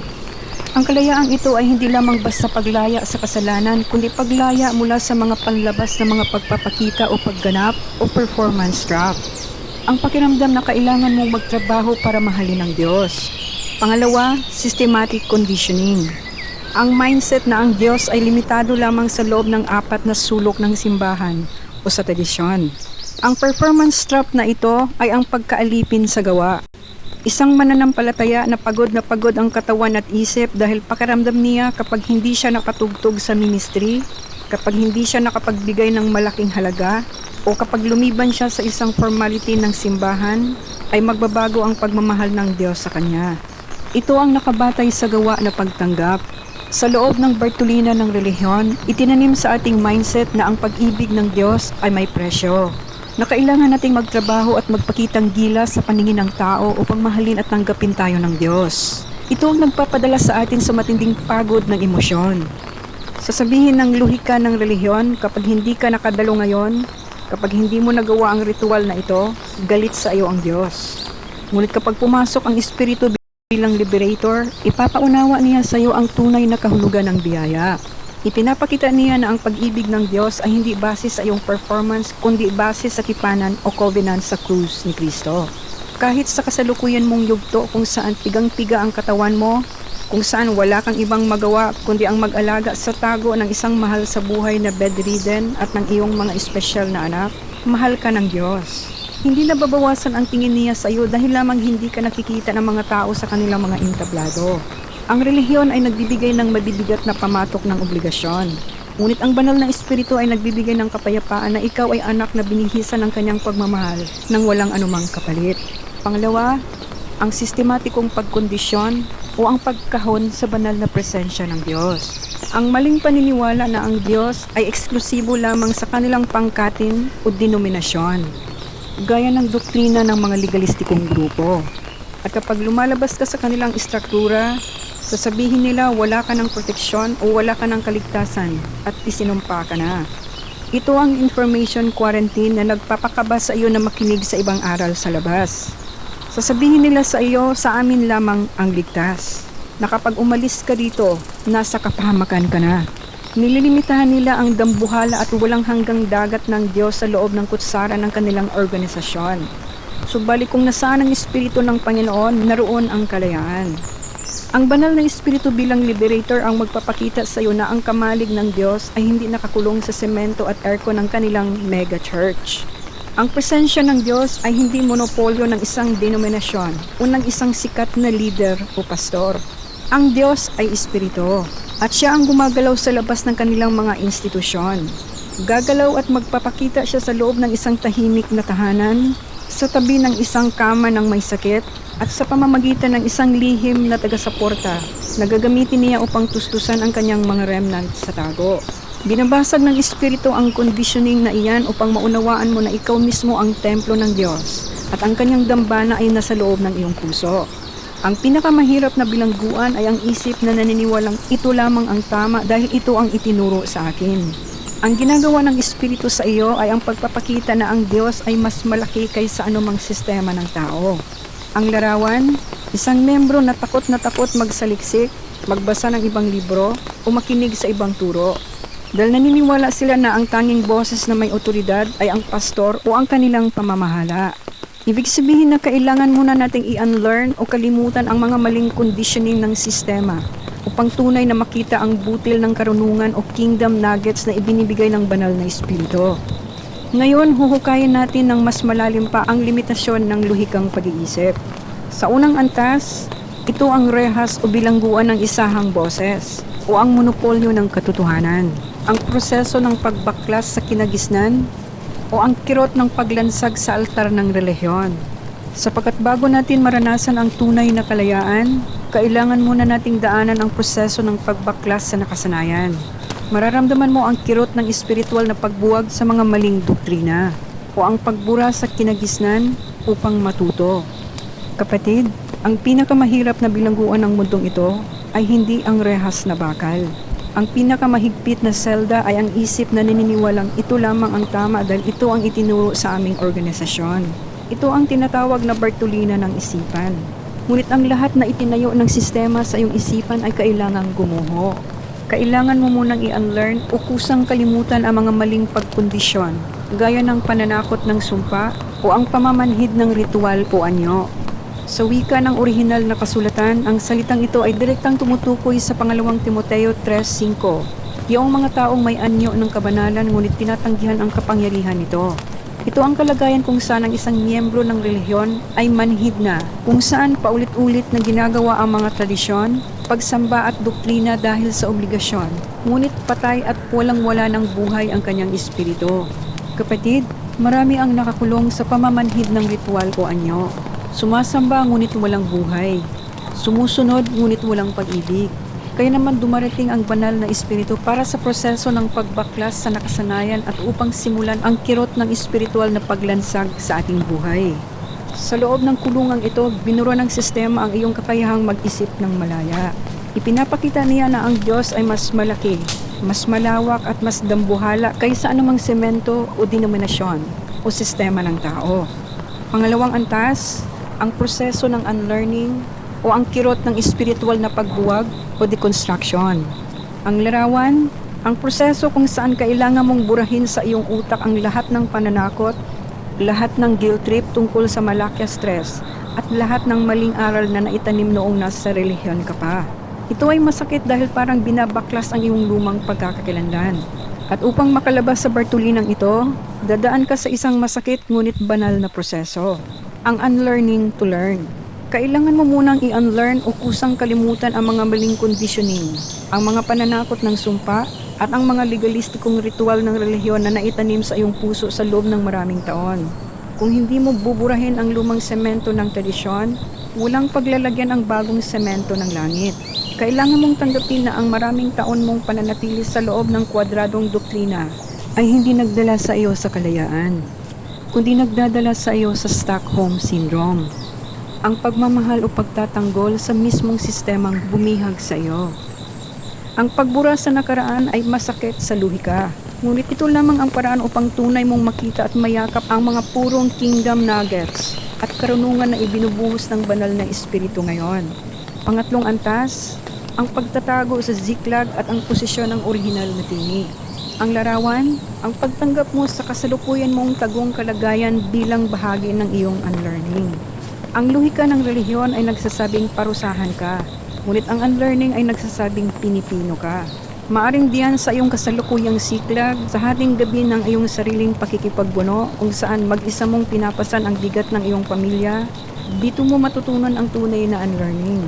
Ang kalayaang ito ay hindi lamang basta paglaya sa kasalanan, kundi paglaya mula sa mga panlabas na mga pagpapakita o pagganap o performance trap. Ang pakiramdam na kailangan mong magtrabaho para mahalin ng Diyos. Pangalawa, systematic conditioning. Ang mindset na ang Diyos ay limitado lamang sa loob ng 4 na sulok ng simbahan o sa tradisyon. Ang performance trap na ito ay ang pagkaalipin sa gawa. Isang mananampalataya na pagod ang katawan at isip dahil pakiramdam niya kapag hindi siya nakatugtog sa ministry, kapag hindi siya nakapagbigay ng malaking halaga, o kapag lumiban siya sa isang formality ng simbahan, ay magbabago ang pagmamahal ng Diyos sa kanya. Ito ang nakabatay sa gawa na pagtanggap. Sa loob ng Bartolina ng relihiyon, itinanim sa ating mindset na ang pag-ibig ng Diyos ay may presyo, na kailangan nating magtrabaho at magpakitang gilas sa paningin ng tao upang mahalin at tanggapin tayo ng Diyos. Ito ang nagpapadala sa atin sa matinding pagod ng emosyon. Sasabihin ng luhika ng relihiyon, kapag hindi ka nakadalo ngayon, kapag hindi mo nagawa ang ritual na ito, galit sa iyo ang Diyos. Ngunit kapag pumasok ang Espiritu bilang liberator, ipapaunawa niya sa iyo ang tunay na kahulugan ng biyaya. Ipinapakita niya na ang pag-ibig ng Diyos ay hindi base sa iyong performance, kundi base sa tipanan o covenant sa krus ni Kristo. Kahit sa kasalukuyan mong yugto kung saan pigang-piga ang katawan mo, kung saan wala kang ibang magawa kundi ang mag-alaga sa tago ng isang mahal sa buhay na bedridden at ng iyong mga espesyal na anak, mahal ka ng Diyos. Hindi nababawasan ang tingin niya sa iyo dahil lamang hindi ka nakikita ng mga tao sa kanilang mga entablado. Ang relihiyon ay nagbibigay ng mabibigat na pamatok ng obligasyon. Ngunit ang banal na espiritu ay nagbibigay ng kapayapaan na ikaw ay anak na binihisa ng kanyang pagmamahal nang walang anumang kapalit. Pangalawa, ang sistematikong pagkondisyon o ang pagkahon sa banal na presensya ng Diyos. Ang maling paniniwala na ang Diyos ay eksklusibo lamang sa kanilang pangkatin o denominasyon, gaya ng doktrina ng mga legalistikong grupo. At kapag lumalabas ka sa kanilang istruktura, sasabihin nila wala ka ng proteksyon o wala ka ng kaligtasan at isinumpa ka na. Ito ang information quarantine na nagpapakaba sa iyo na makinig sa ibang aral sa labas. Sasabihin nila sa iyo, sa amin lamang ang ligtas. Na kapag umalis ka dito, nasa kapahamakan ka na. Nililimitahan nila ang dambuhala at walang hanggang dagat ng Diyos sa loob ng kutsara ng kanilang organisasyon. Subalit kung nasaan ang Espiritu ng Panginoon, naroon ang kalayaan. Ang banal na Espiritu bilang liberator ang magpapakita sa iyo na ang kamalig ng Diyos ay hindi nakakulong sa semento at aircon ng kanilang mega church. Ang presensya ng Diyos ay hindi monopolyo ng isang denominasyon o ng isang sikat na leader o pastor. Ang Diyos ay Espiritu at siya ang gumagalaw sa labas ng kanilang mga institusyon. Gagalaw at magpapakita siya sa loob ng isang tahimik na tahanan, sa tabi ng isang kama ng may sakit, at sa pamamagitan ng isang lihim na taga-suporta na gagamitin niya upang tustusan ang kanyang mga remnant sa tago. Binabasag ng Espiritu ang conditioning na iyan upang maunawaan mo na ikaw mismo ang templo ng Diyos at ang kanyang dambana ay nasa loob ng iyong puso. Ang pinakamahirap na bilangguan ay ang isip na naniniwalang ito lamang ang tama dahil ito ang itinuro sa akin. Ang ginagawa ng Espiritu sa iyo ay ang pagpapakita na ang Diyos ay mas malaki kaysa anumang sistema ng tao. Ang larawan, isang membro na takot magsaliksik, magbasa ng ibang libro o makinig sa ibang turo. Dahil naniniwala sila na ang tanging boses na may otoridad ay ang pastor o ang kanilang pamamahala. Ibig sabihin na kailangan muna nating i-unlearn o kalimutan ang mga maling conditioning ng sistema upang tunay na makita ang butil ng karunungan o kingdom nuggets na ibinibigay ng banal na Espiritu. Ngayon, huhukayin natin ng mas malalim pa ang limitasyon ng luhikang pag-iisip. Sa unang antas, ito ang rehas o bilangguan ng isahang boses o ang monopolyo ng katotohanan, ang proseso ng pagbaklas sa kinagisnan o ang kirot ng paglansag sa altar ng relihiyon. Sapagkat bago natin maranasan ang tunay na kalayaan, kailangan muna nating daanan ang proseso ng pagbaklas sa nakasanayan. Mararamdaman mo ang kirot ng espiritual na pagbuwag sa mga maling doktrina o ang pagbura sa kinagisnan upang matuto. Kapatid, ang pinakamahirap na bilangguan ng mundong ito ay hindi ang rehas na bakal. Ang pinakamahigpit na selda ay ang isip na naniniwalang ito lamang ang tama dahil ito ang itinuro sa aming organisasyon. Ito ang tinatawag na Bartolina ng isipan. Ngunit ang lahat na itinayo ng sistema sa iyong isipan ay kailangang gumuho. Kailangan mo munang i-unlearn o kusang kalimutan ang mga maling pagkondisyon, gaya ng pananakot ng sumpa o ang pamamanhid ng ritual o anyo. Sa wika ng orihinal na kasulatan, ang salitang ito ay direktang tumutukoy sa pangalawang Timoteo 3:5. Iyong mga taong may anyo ng kabanalan ngunit tinatanggihan ang kapangyarihan nito. Ito ang kalagayan kung saan ang isang miyembro ng relihiyon ay manhid na, kung saan paulit-ulit na ginagawa ang mga tradisyon, pagsamba at doktrina dahil sa obligasyon, ngunit patay at walang-wala ng buhay ang kanyang espiritu. Kapatid, marami ang nakakulong sa pamamanhid ng ritual o anyo. Sumasamba ngunit walang buhay. Sumusunod ngunit walang pag-ibig. Kaya naman dumarating ang banal na espiritu para sa proseso ng pagbaklas sa nakasanayan at upang simulan ang kirot ng espiritual na paglansag sa ating buhay. Sa loob ng kulungang ito, binura ng sistema ang iyong kakayahang mag-isip ng malaya. Ipinapakita niya na ang Diyos ay mas malaki, mas malawak at mas dambuhala kaysa anumang semento o denominasyon o sistema ng tao. Pangalawang antas, ang proseso ng unlearning o ang kirot ng espiritual na pagbuwag o deconstruction. Ang larawan, ang proseso kung saan kailangan mong burahin sa iyong utak ang lahat ng pananakot, lahat ng guilt trip tungkol sa malakya stress, at lahat ng maling aral na naitanim noong nasa relihiyon ka pa. Ito ay masakit dahil parang binabaklas ang iyong lumang pagkakakilanlan. At upang makalabas sa Bartolinang ito, dadaan ka sa isang masakit ngunit banal na proseso. Ang unlearning to learn. Kailangan mo munang i-unlearn o kusang kalimutan ang mga maling conditioning, ang mga pananakot ng sumpa, at ang mga legalistikong ritual ng relihiyon na naitanim sa iyong puso sa loob ng maraming taon. Kung hindi mo buburahin ang lumang semento ng tradisyon, walang paglalagyan ang bagong semento ng langit. Kailangan mong tanggapin na ang maraming taon mong pananatili sa loob ng kwadradong doktrina ay hindi nagdala sa iyo sa kalayaan, kundi nagdadala sa iyo sa Stockholm Syndrome. Ang pagmamahal o pagtatanggol sa mismong sistemang bumihag sa iyo. Ang pagbura sa nakaraan ay masakit sa luhika, Ngunit ito lamang ang paraan upang tunay mong makita at mayakap ang mga purong kingdom nuggets at karunungan na ibinubuhos ng banal na espiritu ngayon. Pangatlong antas, ang pagtatago sa ziklag at ang posisyon ng orihinal na tinig. Ang larawan, ang pagtanggap mo sa kasalukuyan mong tagong kalagayan bilang bahagi ng iyong unlearning. Ang luhika ng relihiyon ay nagsasabing parusahan ka, ngunit ang unlearning ay nagsasabing pinipino ka. Maaring diyan sa iyong kasalukuyang siklag, sa hating gabi ng iyong sariling pakikipagbuno kung saan mag-isa mong pinapasan ang bigat ng iyong pamilya, dito mo matutunan ang tunay na unlearning.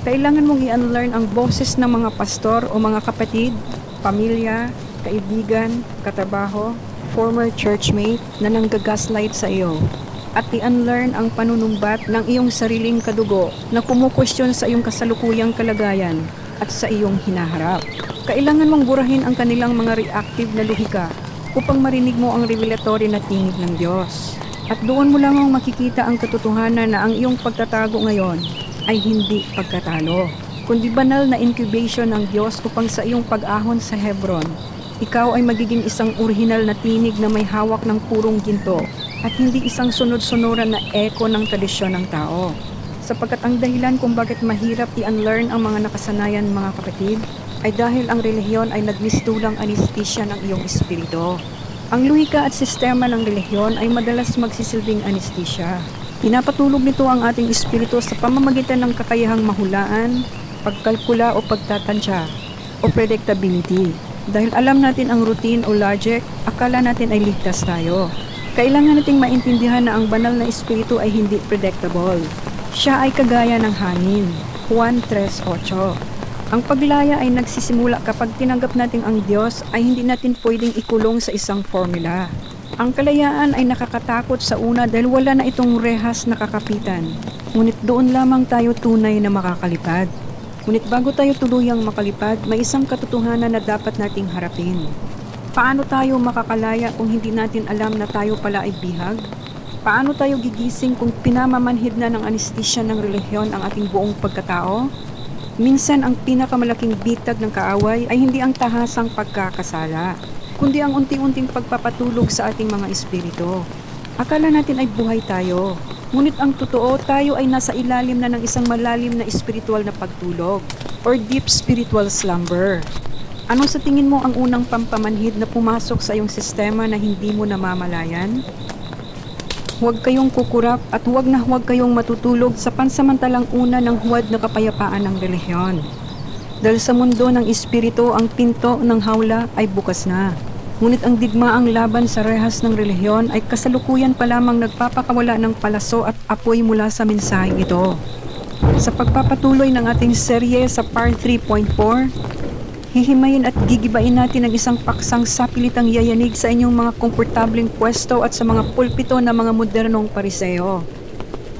Kailangan mong i-unlearn ang boses ng mga pastor o mga kapatid, pamilya, kaibigan, katrabaho, former churchmate na nanggagaslight sa iyo. At i-unlearn ang panunumbat ng iyong sariling kadugo na kumukwestiyon sa iyong kasalukuyang kalagayan at sa iyong hinaharap. Kailangan mong burahin ang kanilang mga reactive na luhika upang marinig mo ang revelatory na tinig ng Diyos. At doon mo lamang makikita ang katotohanan na ang iyong pagtatago ngayon ay hindi pagkatalo, kundi banal na incubation ng Diyos upang sa iyong pag-ahon sa Hebron, ikaw ay magiging isang orihinal na tinig na may hawak ng purong ginto at hindi isang sunod-sunuran na eko ng tradisyon ng tao. Sapagkat ang dahilan kung bakit mahirap i-unlearn ang mga nakasanayan mga kapatid ay dahil ang relihiyon ay nagmistulang anesthesia ng iyong espiritu. Ang luhika at sistema ng relihiyon ay madalas magsisilbing anesthesia. Pinapatulog nito ang ating espiritu sa pamamagitan ng kakayahang mahulaan, pagkalkula o pagtatansya o predictability. Dahil alam natin ang routine o logic, akala natin ay ligtas tayo. Kailangan nating maintindihan na ang banal na espiritu ay hindi predictable. Siya ay kagaya ng hangin. Juan 3:8. Ang paglaya ay nagsisimula kapag tinanggap natin ang Diyos ay hindi natin pwedeng ikulong sa isang formula. Ang kalayaan ay nakakatakot sa una dahil wala na itong rehas na kakapitan. Ngunit doon lamang tayo tunay na makakalipad. Ngunit bago tayo tuluyang makalipad, may isang katotohanan na dapat nating harapin. Paano tayo makakalaya kung hindi natin alam na tayo pala ay bihag? Paano tayo gigising kung pinamamanhid na ng anesthesia ng relihiyon ang ating buong pagkatao? Minsan ang pinakamalaking bitag ng kaaway ay hindi ang tahasang pagkakasala, kundi ang unti-unting pagpapatulog sa ating mga espiritu. Akala natin ay buhay tayo. Ngunit ang totoo, tayo ay nasa ilalim na ng isang malalim na espiritual na pagtulog or deep spiritual slumber. Ano sa tingin mo ang unang pampamanhid na pumasok sa iyong sistema na hindi mo namamalayan? Huwag kayong kukurap at huwag kayong matutulog sa pansamantalang una ng huwad na kapayapaan ng relihiyon. Dahil sa mundo ng espiritu, ang pinto ng hawla ay bukas na. Ngunit ang digmaang laban sa rehas ng relihiyon ay kasalukuyan pa lamang nagpapakawala ng palaso at apoy mula sa mensaheng ito. Sa pagpapatuloy ng ating serye sa Part 3.4, hihimayin at gigibain natin ang isang paksang sapilitang yayanig sa inyong mga komportableng pwesto at sa mga pulpito ng mga modernong pariseo.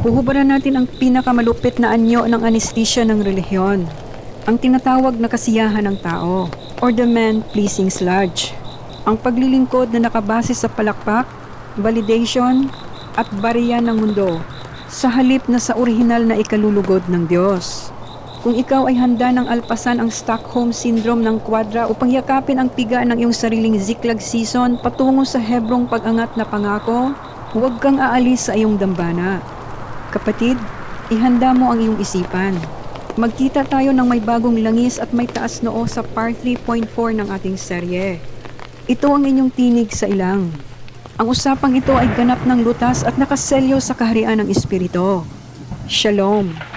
Huhubaran natin ang pinakamalupit na anyo ng anesthesia ng relihiyon, ang tinatawag na kasiyahan ng tao, or the man-pleasing sludge. Ang paglilingkod na nakabase sa palakpak, validation, at bariya ng mundo, sa halip na sa orihinal na ikalulugod ng Diyos. Kung ikaw ay handa ng alpasan ang Stockholm Syndrome ng kwadra upang yakapin ang piga ng iyong sariling ziklag season patungo sa Hebrong pag-angat na pangako, huwag kang aalis sa iyong dambana. Kapatid, ihanda mo ang iyong isipan. Magkita tayo ng may bagong langis at may taas noo sa Part 3.4 ng ating serye. Ito ang inyong tinig sa ilang. Ang usapang ito ay ganap ng lutas at nakaselyo sa kaharian ng Espiritu. Shalom!